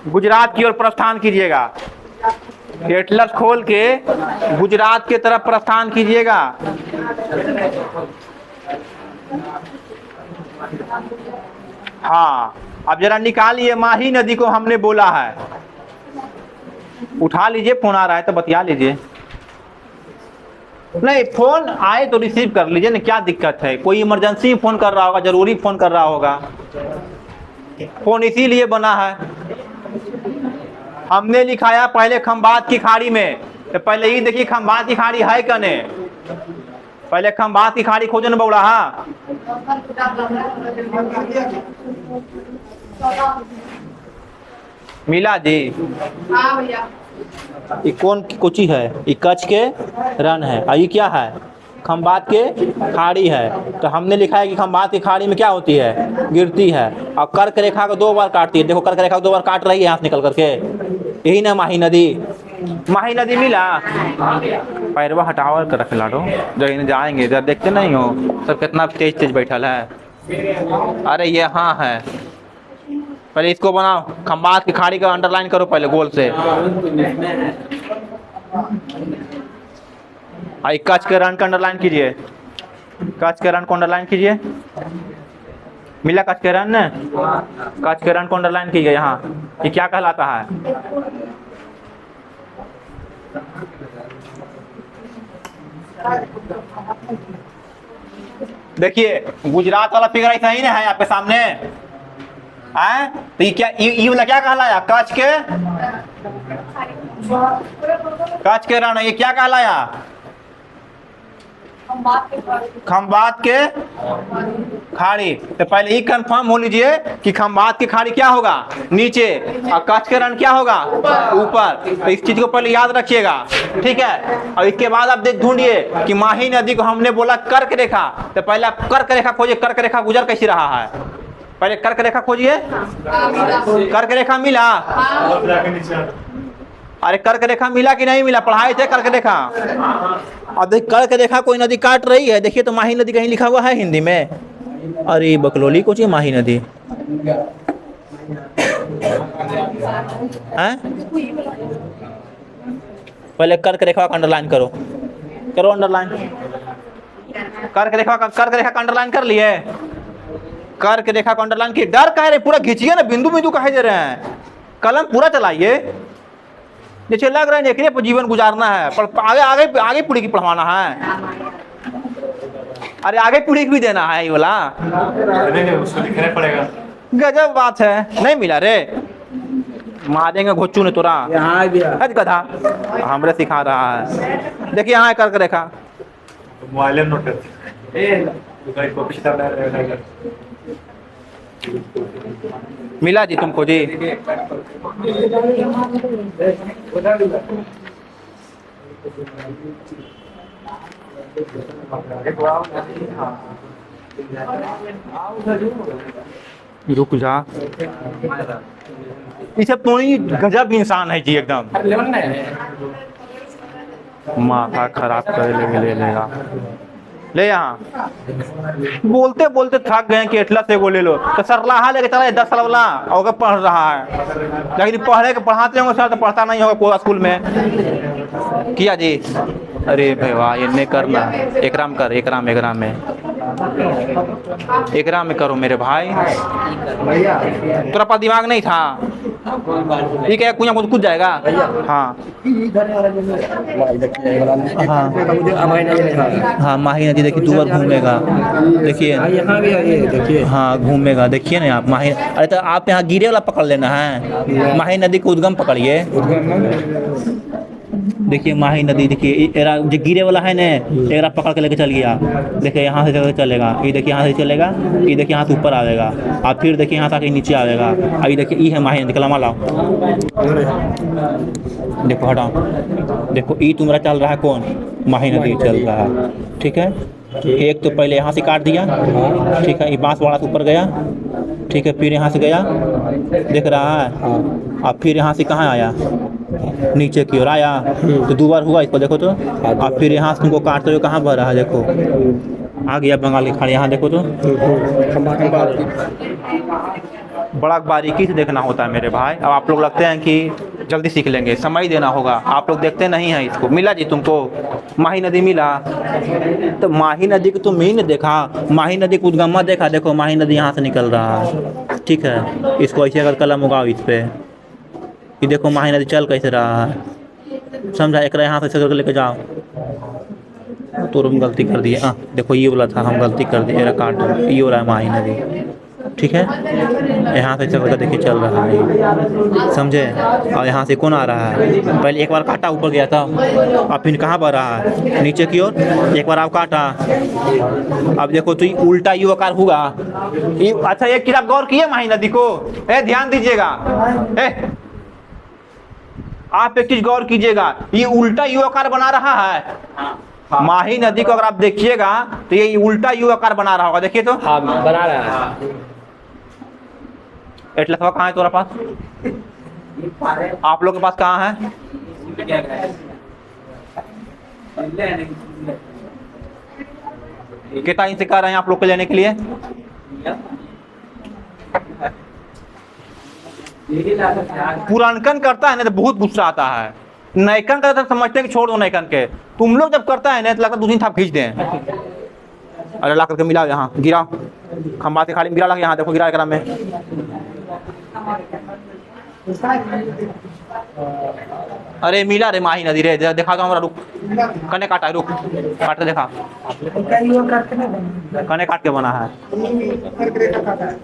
गुजरात की ओर प्रस्थान कीजिएगा। एटलस खोल के गुजरात के तरफ प्रस्थान कीजिएगा। हाँ, अब जरा निकालिए। माही नदी को हमने बोला है। उठा लीजिए, फोन आ रहा है तो बतिया लीजिए। नहीं, फोन आए तो रिसीव कर लीजिए ना, क्या दिक्कत है? कोई इमरजेंसी फोन कर रहा होगा, जरूरी फोन कर रहा होगा। फोन इसीलिए बना है। हमने लिखाया पहले खंबात की खाड़ी में, तो पहले ही देखिए खंबात की खाड़ी है कने। पहले खंबात की खाड़ी खोजो न बौड़ा। हाँ मिला जी। हाँ भैया। ये कौन कोची है? ये कच्छ के रन है और ये क्या है? खंबात के खाड़ी है। तो हमने लिखा है कि खंबात की खाड़ी में क्या होती है? गिरती है और कर्क रेखा को 2 बार काटती है। देखो कर्क रेखा को 2 बार काट रही है यहाँ से निकल करके। यही ना माही नदी। माही नदी मिला। पैरवा हटावर कर रख लाडो जब जाएंगे जब देखते नहीं हो सब कितना तेज तेज बैठल है। अरे ये हाँ है। पहले इसको बनाओ, खंबात की खाड़ी का अंडरलाइन करो पहले गोल से। आई कच्छ के रन का अंडरलाइन कीजिए। कच्छ के रन को अंडरलाइन कीजिए। मिला कच्छ के रन ने? कच्छ के रन को अंडरलाइन कीजिए यहाँ। ये क्या कहलाता है? देखिए गुजरात वाला फिगर ऐसा ही ना है आपके सामने है। तो ये क्या ये वाला क्या कहलाया? कच्छ के रण। ये क्या कहलाया? खंबात के खाड़ी। तो पहले ही कंफर्म हो लीजिए कि खंबात की खाड़ी क्या होगा? नीचे, और कच्छ के रण क्या होगा? ऊपर। तो इस चीज को पहले याद रखिएगा, ठीक है। और इसके बाद आप देख ढूंढिए कि माही नदी को हमने बोला कर्क रेखा। तो पहले आप कर्क रेखा खोजिए। कर्क रेखा गुजर कैसी रहा है? पहले कर्क रेखा खोजिए। कर्क रेखा मिला? अरे कर्क रेखा मिला कि नहीं मिला? पढ़ाए थे कर्क रेखा। अब देख कर्क रेखा कोई नदी काट रही है। देखिए तो माही नदी कहीं लिखा हुआ है हिंदी में? अरे बकलोली कुछ माही नदी है। पहले कर्क रेखा का अंडरलाइन करो। करो अंडरलाइन। कर्क रेखा का अंडरलाइन कर लिए? कर्क रेखा का अंडरलाइन किए? डर कह रहे पूरा खींचिए ना, बिंदु बिंदु कहे दे रहे हैं। कलम पूरा चलाइए। जैसे लग रहा है देखिए पर जीवन गुजारना है, पर आगे आगे आगे पीढ़ी की पढ़वाना है। अरे आगे पीढ़ी की भी देना है ये वाला। उसको लिखना पड़ेगा। गजब बात है। नहीं मिला रे? मारेंगे घोचू ने तोरा। हज गधा हमरे सिखा रहा है। देखिए यहाँ कर्क रेखा। मोबाइल में नोट कर। मिला जी तुमको जी? रुक जा। ये सब तो ही गजब इंसान है जी एकदम। माथा खराब कर ले लेगा। ले यहाँ बोलते बोलते थक गए कि एटलस से वो ले लो। तो सरलाहा लेके चला 10 साल वाला और पढ़ रहा है। लेकिन पढ़ाते होंगे सर तो पढ़ता नहीं होगा कोई स्कूल में। किया जी? अरे भाई वाह ये नहीं करना। एकराम कर। एकराम में करो मेरे भाई। तेरा पास दिमाग नहीं था? ठीक है कुछ कूद जाएगा। हाँ हाँ माही नदी देखिए 2 बार घूमेगा। देखिए यहाँ भी है, देखिए। हाँ घूमेगा। देखिए ना आप माही। अरे तो आप यहाँ गिरे वाला पकड़ लेना है। माही नदी को उद्गम पकड़िए। देखिए माही नदी देखिए जो गिरे वाला है ना एरा पकड़ के लेके चल गया। देखिए यहाँ से चलेगा। ये देखिए यहाँ से चलेगा। ये देखिए यहाँ से ऊपर आएगा और फिर देखिए यहाँ से आके नीचे आएगा। अभी देखिए ये है माही नदी। कलमा लाओ। देखो हटाओ। देखो ई तुम्हारा चल रहा है कौन? माही नदी चल रहा है। ठीक है। एक तो पहले यहाँ से काट दिया। ठीक है। ये बांसवाड़ा से ऊपर गया। ठीक है। फिर यहाँ से गया। देख रहा है। अब फिर यहाँ से कहाँ आया? नीचे की ओर आया। तो 2 बार हुआ इसको देखो तो। अब फिर यहाँ से तुमको काटते हुए कहाँ बह रहा है? देखो आ गया बंगाल की खाड़ी। यहाँ देखो तो बड़ा बारीकी से देखना होता है मेरे भाई। अब आप लोग लगते हैं कि जल्दी सीख लेंगे, समय देना होगा। आप लोग देखते नहीं हैं इसको। मिला जी तुमको? माही नदी मिला? तो माही नदी को तुम ही ने देखा? माही नदी को उद्गम देखा? देखो माही नदी यहाँ से निकल रहा है। ठीक है। इसको ऐसे अगर कलम उगाओ इस पे, ये देखो माही नदी चल कैसे रहा है। समझा? एक यहाँ से करके लेके जाओ। तो हम गलती कर दिए। देखो ये बोला था हम गलती कर दिए। काट ये हो रहा है माही नदी। ठीक है। यहाँ से चल कर देखिए चल रहा है, समझे। और यहाँ से कौन आ रहा है, पहले एक बार काटा ऊपर गया था, अब फिर कहाँ बढ़ रहा है नीचे की ओर, एक बार आप काटा। अब देखो तो ये उल्टा यू आकार हुआ। अच्छा एक चीज आप गौर किए माही नदी को, ध्यान दीजिएगा, आप एक चीज गौर कीजिएगा, ये उल्टा यू आकार बना रहा है। माही नदी को अगर आप देखिएगा तो ये उल्टा यू आकार बना रहा होगा, देखिए तो। हाँ बना रहा है। एटलसवा कहाँ है तुम्हारे पास, आप लोग के पास कहाँ है? कितना इंच से कह रहे हैं आप लोग को लेने के लिए? पुरानकन करता है ना तो बहुत गुस्सा आता है, नैकन करता है तो समझते हैं कि छोड़ दो नैकन के। तुम लोग जब करता है ना तो लगता है दूसरी थाप खींच दें। अरे ला करके मिलाओ, यहाँ गिराओ, खंबा से खाली में गिरा लगा, यहाँ देखो गिरा एकरा में। अरे मिला रे माही नदी रे, देखा तो हमारा, रुक कने काटा है, रुक काट के देखा, कने काट के बना है।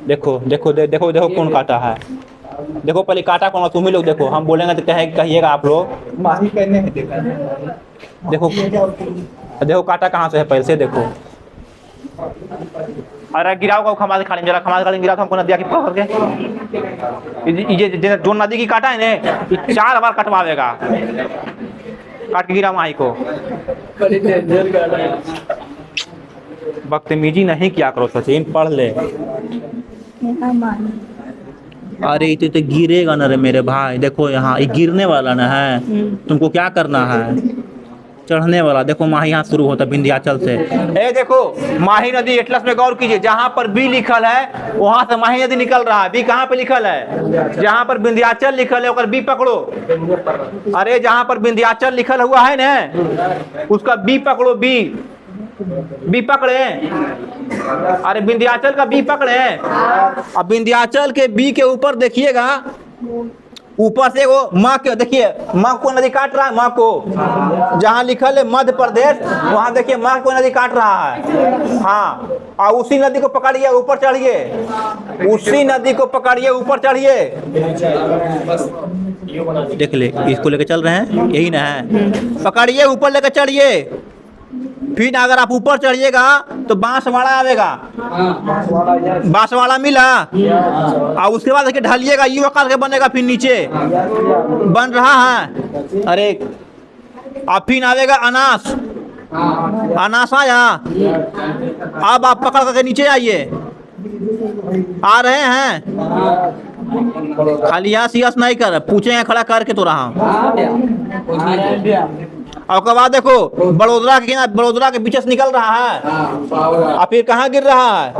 देखो देखो देखो देखो कौन काटा है, देखो पहले काटा कौन, तुम ही लोग देखो, हम बोलेंगे तो कहिएगा आप लोग। माही कहने हैं देखो देखो काटा कहाँ से है पहले से देखो। अरे गिराओ को खमा से खाली जरा, खमा से खाली गिराओ तो हमको नदिया की पकड़ के, ये जो नदी की काटा है ना, ये 4 बार कटवावेगा, काट के गिरा माही को। बदतमीजी नहीं किया करो सचिन, पढ़ ले। अरे ये तो गिरेगा ना रे मेरे भाई, देखो यहाँ ये गिरने वाला ना है, तुमको क्या करना है, चढ़ने वाला। देखो माही यहाँ शुरू होता है विंध्याचल से। ए देखो माही नदी एटलस में गौर कीजिए, जहाँ पर बी लिखल है वहां से माही नदी निकल रहा है। बी कहाँ पे लिखल है, जहाँ पर विंध्याचल लिखल है, और बी पकड़ो। अरे जहाँ पर विंध्याचल लिखल हुआ है ना, उसका बी पकड़ो, बी पकड़े। अरे विंध्याचल का बी पकड़े। अब विंध्याचल के बी के ऊपर देखिएगा, ऊपर से वो माँ के, देखिए माँ को नदी काट रहा है, माँ को जहाँ लिखल है मध्य प्रदेश, वहाँ देखिए माँ को नदी काट रहा है। हाँ, और उसी नदी को पकड़िए, ऊपर चढ़िए, उसी नदी को पकड़िए, ऊपर चढ़िए। देख ले, इसको लेके चल रहे हैं, यही ना है, पकड़िए ऊपर लेके चढ़िए। फिर अगर आप ऊपर चढ़िएगा तो बांसवाड़ा आवेगा, बांसवाड़ा मिला, और उसके बाद देखिए ढलिएगा, यू आकार के बनेगा, फिर नीचे बन रहा है। अरे अब फिर आवेगा अनास, अनास आया। अब आप पकड़ करके नीचे आइए, आ रहे हैं, खाली यहाँ सियास नहीं कर, पूछे खड़ा करके तो रहा। और के बाद देखो बड़ोदरा के पीछे से निकल रहा है, और फिर कहाँ गिर रहा है,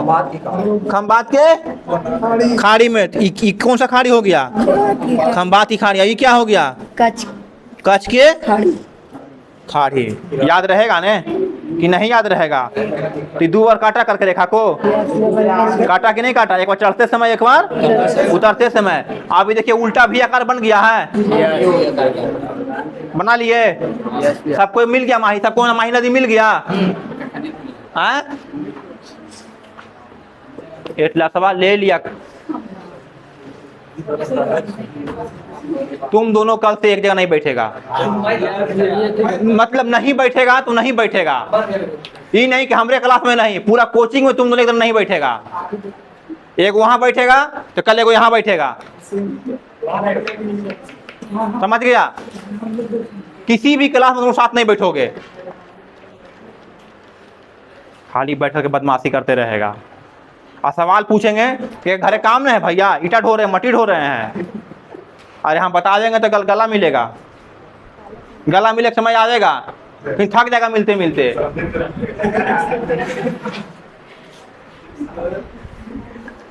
खंबात के खाड़ी में। कौन सा खाड़ी हो गया, खंबात की खाड़ी। ये क्या हो गया, कच्छ के खाड़ी। याद रहेगा ने कि नहीं याद रहेगा? तो 2 बार काटा करके रेखा को, काटा कि नहीं काटा, एक बार चढ़ते समय, एक बार उतरते समय। अभी देखिए उल्टा भी आकार बन गया है, बना लिए, सबको मिल गया माही, सबको माही नदी मिल गया। एटलसवा ले लिया। तुम दोनों कल से एक जगह नहीं बैठेगा, मतलब नहीं बैठेगा तो नहीं बैठेगा। ये नहीं कि हमारे क्लास में नहीं, पूरा कोचिंग में तुम दोनों एकदम नहीं बैठेगा। एक वहां बैठेगा तो कल एक यहाँ बैठेगा, समझ गया? किसी भी क्लास में तुम साथ नहीं बैठोगे, खाली बैठ करके बदमाशी करते रहेगा। और सवाल पूछेंगे कि घरे काम नहीं है भैया, ईटा ढो रहे हैं, मट्टी ढो रहे हैं। अरे हम बता देंगे तो गला मिलेगा, गला मिले समय आएगा, फिर थक जाएगा मिलते मिलते।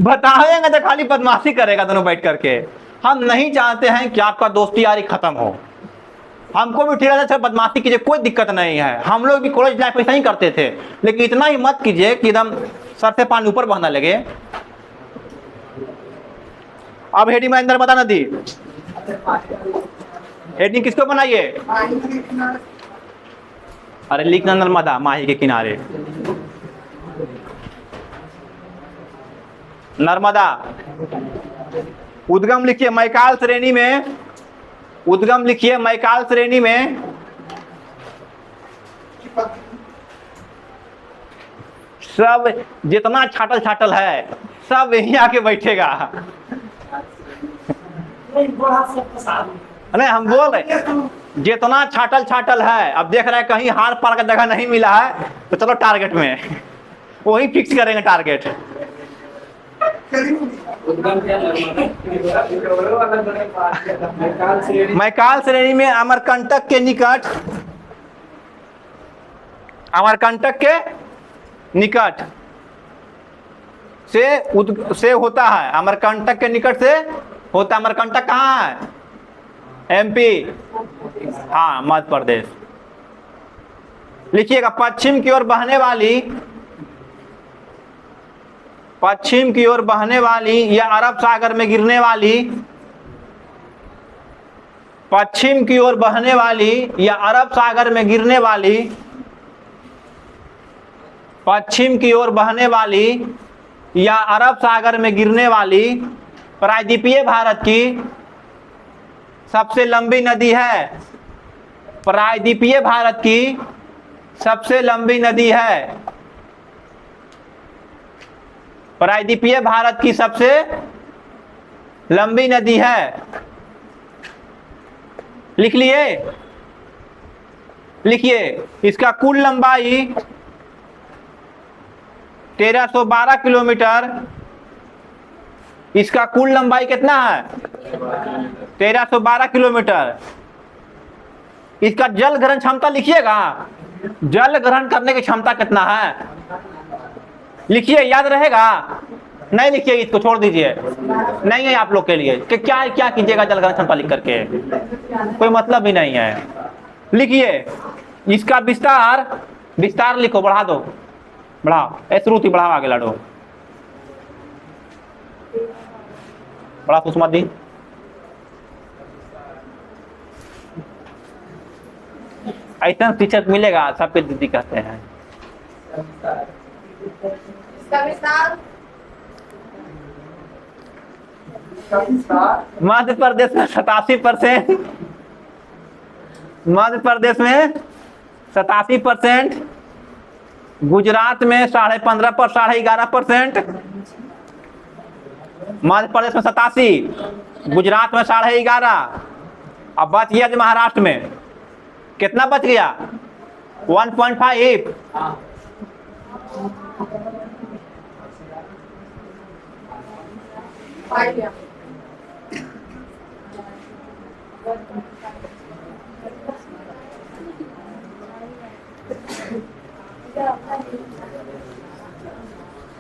बताएंगे तो खाली बदमाशी करेगा दोनों बैठ करके। हम नहीं चाहते हैं कि आपका दोस्ती यारी खत्म हो, हमको भी ठीक है, बदमाशी कीजिए, कोई दिक्कत नहीं है। हम लोग भी कॉलेज लाइफ ऐसा ही करते थे, लेकिन इतना ही मत कीजिए कि एकदम सर से पानी ऊपर बहने लगे। अब हेडिंग में अंदर बता नदी, हेडिंग किसको बनाइए? अरे लिखना नर्मदा माही के किनारे। नर्मदा। उद्गम लिखिए मैकाल श्रेणी में, उद्गम लिखिए मैकाल श्रेणी में सब जितना छाटल छाटल है सब यहीं आके बैठेगा। नहीं हम बोल रहे जितना छाटल छाटल है, अब देख रहे हैं कहीं हार पार का जगह नहीं मिला है तो चलो टारगेट में वही फिक्स करेंगे टारगेट। मैकाल श्रेणी में अमरकंटक के निकट, अमरकंटक के निकट से होता है, अमरकंटक के निकट से होता है। अमरकंटक कहाँ है? एमपी, हाँ मध्य प्रदेश। लिखिएगा पश्चिम की ओर बहने वाली, पश्चिम की ओर बहने वाली या अरब सागर में गिरने वाली, पश्चिम की ओर बहने वाली या अरब सागर में गिरने वाली, पश्चिम की ओर बहने वाली या अरब सागर में गिरने वाली प्रायद्वीपीय भारत की सबसे लंबी नदी है। प्रायद्वीपीय भारत की सबसे लंबी नदी है। प्रायद्वीपीय भारत की सबसे लंबी नदी है। लिख लिए? लिखिए इसका कुल लंबाई 1312 किलोमीटर। इसका कुल लंबाई कितना है? 1312 किलोमीटर। इसका जल ग्रहण क्षमता लिखिएगा, जल ग्रहण करने की क्षमता कितना है लिखिए, याद रहेगा? नहीं लिखिए, इसको छोड़ दीजिए, नहीं है आप लोग के लिए कि क्या क्या कीजिएगा जल ग्रहण क्षमता लिख करके, कोई मतलब ही नहीं है। लिखिए इसका विस्तार, विस्तार लिखो, बढ़ा दो, बढ़ाओ, श्रुति बढ़ाओ, आगे लड़ो, बड़ा सुषमा दी। ऐसा टीचर मिलेगा सबके दीदी कहते हैं। इसका विस्तार मध्य प्रदेश में 87%, मध्य प्रदेश में 87%, गुजरात में 15.5 पर 11.5%, मध्य प्रदेश में 87, गुजरात में 11.5, अब बच गया जो महाराष्ट्र में कितना बच गया? 1.5।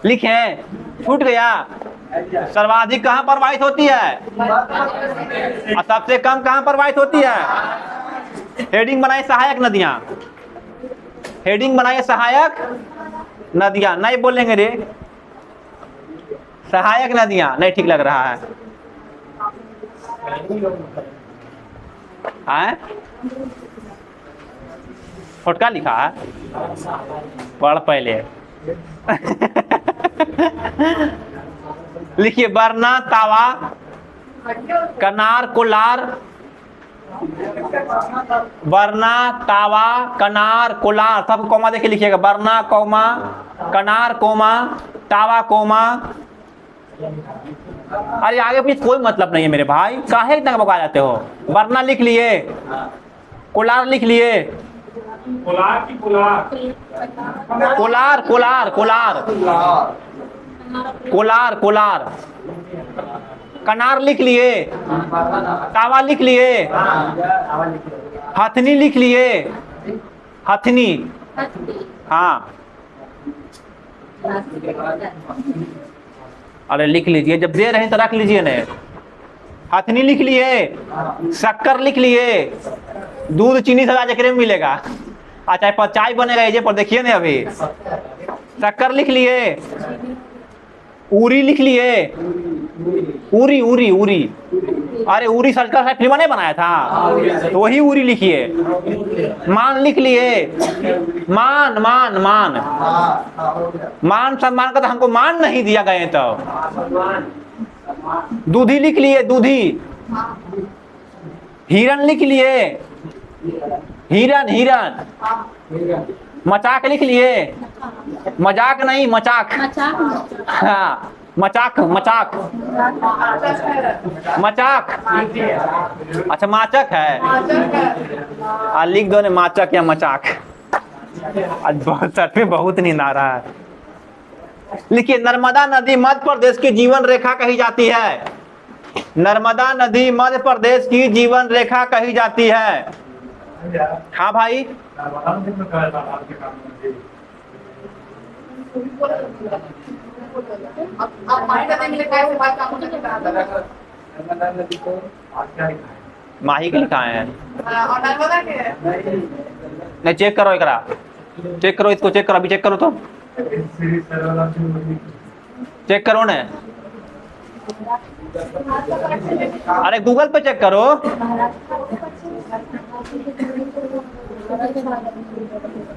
लिखे छूट गया। सर्वाधिक कहाँ प्रवाहित होती है और सबसे कम कहाँ प्रवाहित होती है? हेडिंग बनाए सहायक नदियां, हेडिंग बनाए सहायक नदियां, नहीं बोलेंगे रे सहायक नदियां, नहीं ठीक लग रहा है। फुटका लिखा है, पढ़ पहले लिखिए वरना, तावा, कनार, कोलार, वरना, तावा, कनार, कोलार, सब कौमा देखे लिखिएगा। वरना कौमा, कनार कौमा, तावा कौमा। अरे आगे पीछे कोई मतलब नहीं है मेरे भाई, काहे इतना बका जाते हो? वरना लिख लिए, कोलार लिख लिए, कोलार की कोलार, कोलार कोलार कोलार कोलार कोलार, कनार लिख लिए, तावा लिख लिए, हथनी लिख लिए, हथनी, हाँ अरे लिख लीजिए, जब दे रहे हैं तो रख लीजिए ना। हथनी लिख लिए, शक्कर लिख लिए, दूध चीनी सब आज एकरे में मिलेगा। अच्छा पर चाय बनेगा ये पर देखिए ना, अभी शक्कर लिख लिए, उरी लिख लिए, उरी उरी उरी अरे उरी सर्जिकल स्ट्राइक फिल्म नहीं बनाया था, तो वही उरी लिखिए। मान लिख लिए, मान मान मान मान सम्मान का तो हमको मान नहीं दिया गए तो दूधी लिख लिए, दूधी। हिरन लिख लिए, हिरन हिरन। मचाक लिख लिए, मजाक नहीं मचाक। हाँ मचाक मचाक मचाक। अच्छा माचक है, लिख दो ने माचक या मचाक। आज बहुत सच में बहुत नींद आ रहा है। लिखिए, नर्मदा नदी मध्य प्रदेश की जीवन रेखा कही जाती है। नर्मदा नदी मध्य प्रदेश की जीवन रेखा कही जाती है। हाँ भाई, आप माही करने के लिए कैसे बात काम करते हैं? माही के लिखा है। और नर्मदा के नहीं, चेक करो एकरा, चेक करो इसको, चेक करो अभी, चेक करो तो, चेक करो ने। अरे गूगल पे चेक करो।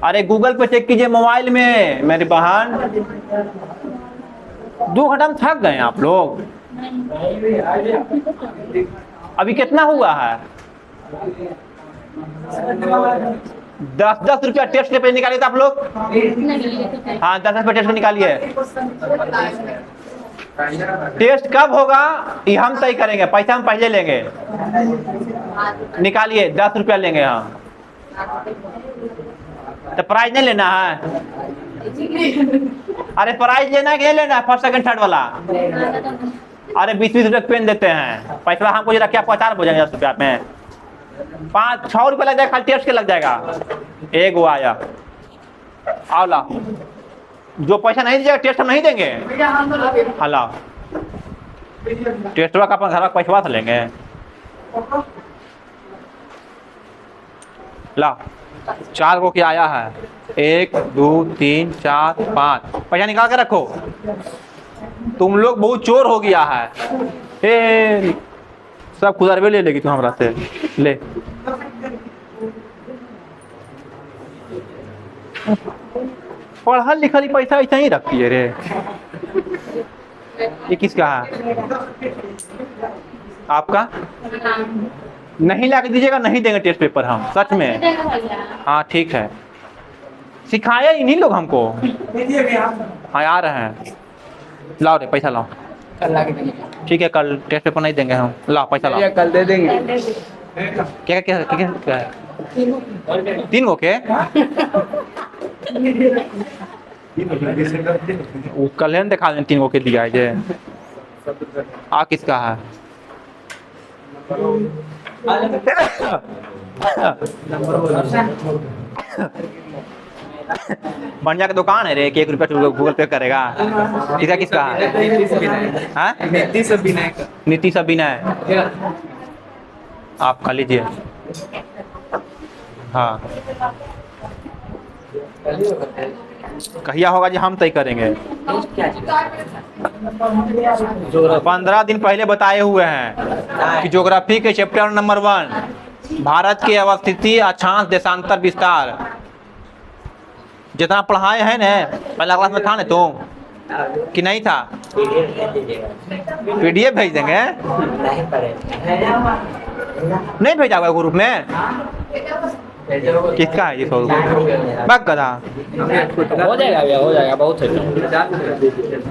अरे गूगल पे चेक कीजिए मोबाइल में मेरी बहन। 2 घंटा में थक गए आप लोग। अभी कितना हुआ है? 10-10 रुपया टेस्ट के पे निकालिए तो आप लोग। हाँ 10 रुपया टेस्ट निकालिए। टेस्ट कब होगा ये हम तय करेंगे, पैसा हम पहले लेंगे। निकालिए, 10 रुपया लेंगे हम। तो प्राइज नहीं लेना है? अरे प्राइज लेना है कि नहीं लेना है? फर्स्ट सेकंड थर्ड वाला। अरे 20-20 रुपये पेन देते हैं, पैसा हमको रखे आपको 4 हो जाएंगे 10 रुपया में। 5-6 रुपया लग जाएगा, खाली टेस्ट के लग जाएगा। एक वो आया, आओ ला। जो पैसा नहीं दीजिएगा टेस्ट हम नहीं देंगे। हाला टेस्ट का अपन घर का पैसा से लेंगे। ला 4 को क्या आया है? 1 2 3 4 5। पैसा निकाल के रखो। तुम लोग बहुत चोर हो गया है। ए सब खुदरबे ले लेगी तुम हमरा से। ले पढ़ल लिखल पैसा ऐसा ही रखती है रे। ये किसका है? आपका? नहीं ला के दीजिएगा, नहीं देंगे टेस्ट पेपर हम, सच में। हाँ ठीक है, सिखाया इन्हीं लोग हमको। हाँ आ रहे हैं, लाओ रे पैसा लाओ। कल ला के देंगे। ठीक है, कल टेस्ट पेपर नहीं देंगे हम। लाओ पैसा लाओ। कल दे देंगे। क्या क्या क्या क्या है? 3 गो के? वो कल है दिखा दें 3 गो के दिया है जे। आ किसका है? बंजा का दुकान है रे, 1 रुपया गूगल पे करेगा। इसका किसका है? नीति सब बिना है। आप खा लीजिए। हाँ कहिया होगा जी हम तय करेंगे। 15 दिन पहले बताए हुए हैं कि ज्योग्राफी के चैप्टर नंबर 1 भारत की अवस्थिति, अक्षांश, देशांतर, विस्तार जितना पढ़ाए हैं ना, पहला क्लास में था ना तुम कि नहीं था? पीडीएफ भेज देंगे। नहीं भेजा हुआ ग्रुप में? किसका है ये 100 रुपये? बक गधा। हो जाएगा भैया, हो जाएगा, बहुत है।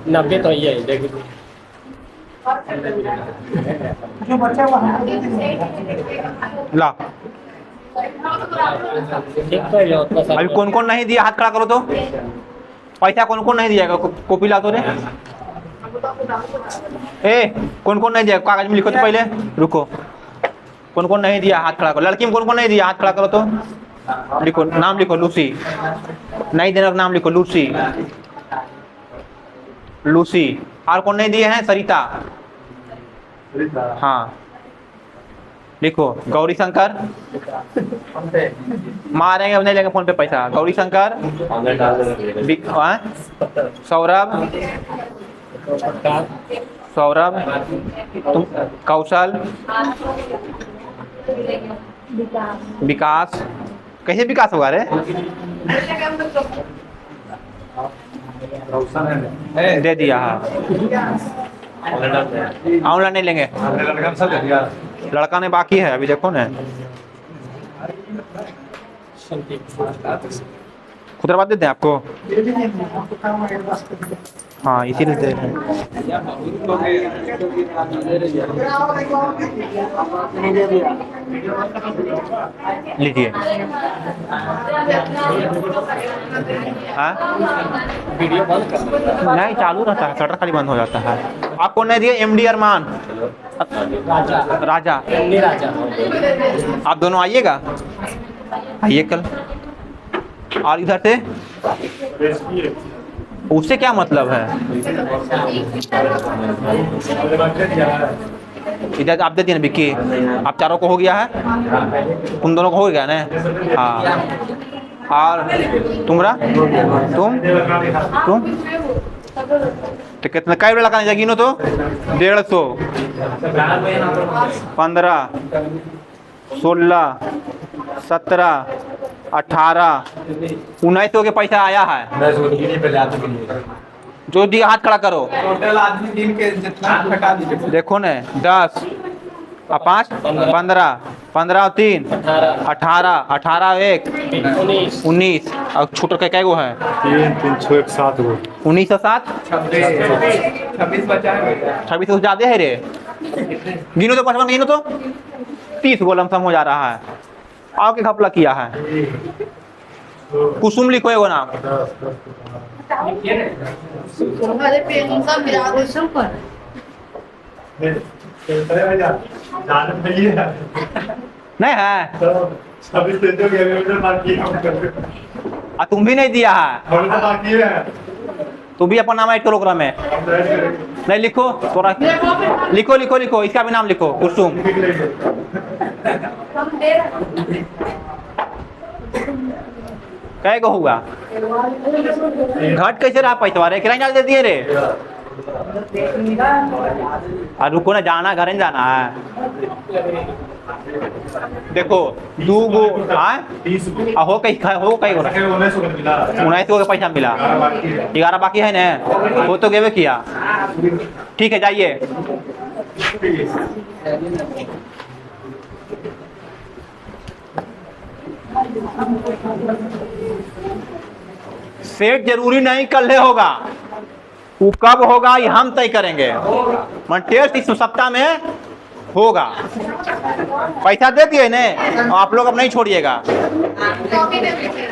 90 तो ये है, देखिए। ला ठीक तो है, उतना सा। अभी कौन कौन नहीं दिया हाथ खड़ा करो तो। पैसा कौन कौन नहीं दिया? कॉपी ला तो रे। ए कौन कौन नहीं दिया? कागज में लिखो तो पहले। रुको, कौन कौन नहीं दिया हाथ खड़ा करो। लड़की में कौन कौन नहीं दिया हाथ खड़ा करो तो। लिखो, नाम लिखो। लूसी नहीं देने का नाम लिखो। Lucy, Lucy. और कौन नहीं दिए हैं? सरिता। हाँ लिखो। गौरी शंकर मारेंगे, अब नहीं लेंगे फोन पे पैसा। गौरी शंकर, सौरभ, सौरभ, तुम कौशल, विकास। कैसे विकास होगा रे? दे दिया हाँ। ऑनलाइन नहीं लेंगे, लड़का ने बाकी है अभी, देखो ना खुदराबाद दे दें आपको। हाँ इसीलिए दे रहे हैं। लीजिए। हाँ वीडियो बंद कर। नहीं चालू रहता है, शटर खाली बंद हो जाता है। आपको नहीं दिए एमडी अरमान राजा राजा, नहीं राजा। आप दोनों आइएगा, आइए कल। और इधर से उससे क्या मतलब है? इधर आप दे दिए ना विक्की, आप चारों को हो गया है, तुम दोनों को हो गया ना। हाँ और तुमरा तुम तो कितना कई बड़ा लगाने जाएगी नो तो 150, 15, 16, 17, 18, 19 के पैसा आया है। जो दिया हाथ खड़ा करो। टोटल आदमी दिन के जितना घटा दीजिए। देखो न 10 और 5 15, 15 और 3 18, 18 1 19 और छोटा कै गो है? 3 3 6 1 7 गो। 19 और 7 26 बचा है। 26 से ज्यादा है रे। गिनो तो 55 गिनो तो 30 गो लमसम हो जा रहा है। आओ के घपला किया है। कुसुम लिखो एगो नाम। हमारे पेन सब मिला दो सब पर। नहीं है आ तुम भी नहीं दिया है। तुम भी अपना नाम ऐड करो ओकरा में। नहीं लिखो थोड़ा, लिखो लिखो लिखो, इसका भी नाम लिखो कुसुम। कै गो हुआ? घट कैसे रहा पैसा रे? किराया दे दिए रे। रुको ना, जाना घर नहीं जाना है। देखो 2 गो हो कई गो 19 गो का पैसा मिला, 11 बाकी है ना, वो तो गेवे किया। ठीक है जाइए। सेट जरूरी नहीं कल होगा, वो कब होगा ये हम तय करेंगे। टेस्ट इस सप्ताह में होगा। पैसा दे दिए ना, आप लोग अब नहीं छोड़िएगा। कॉपी दे दीजिए।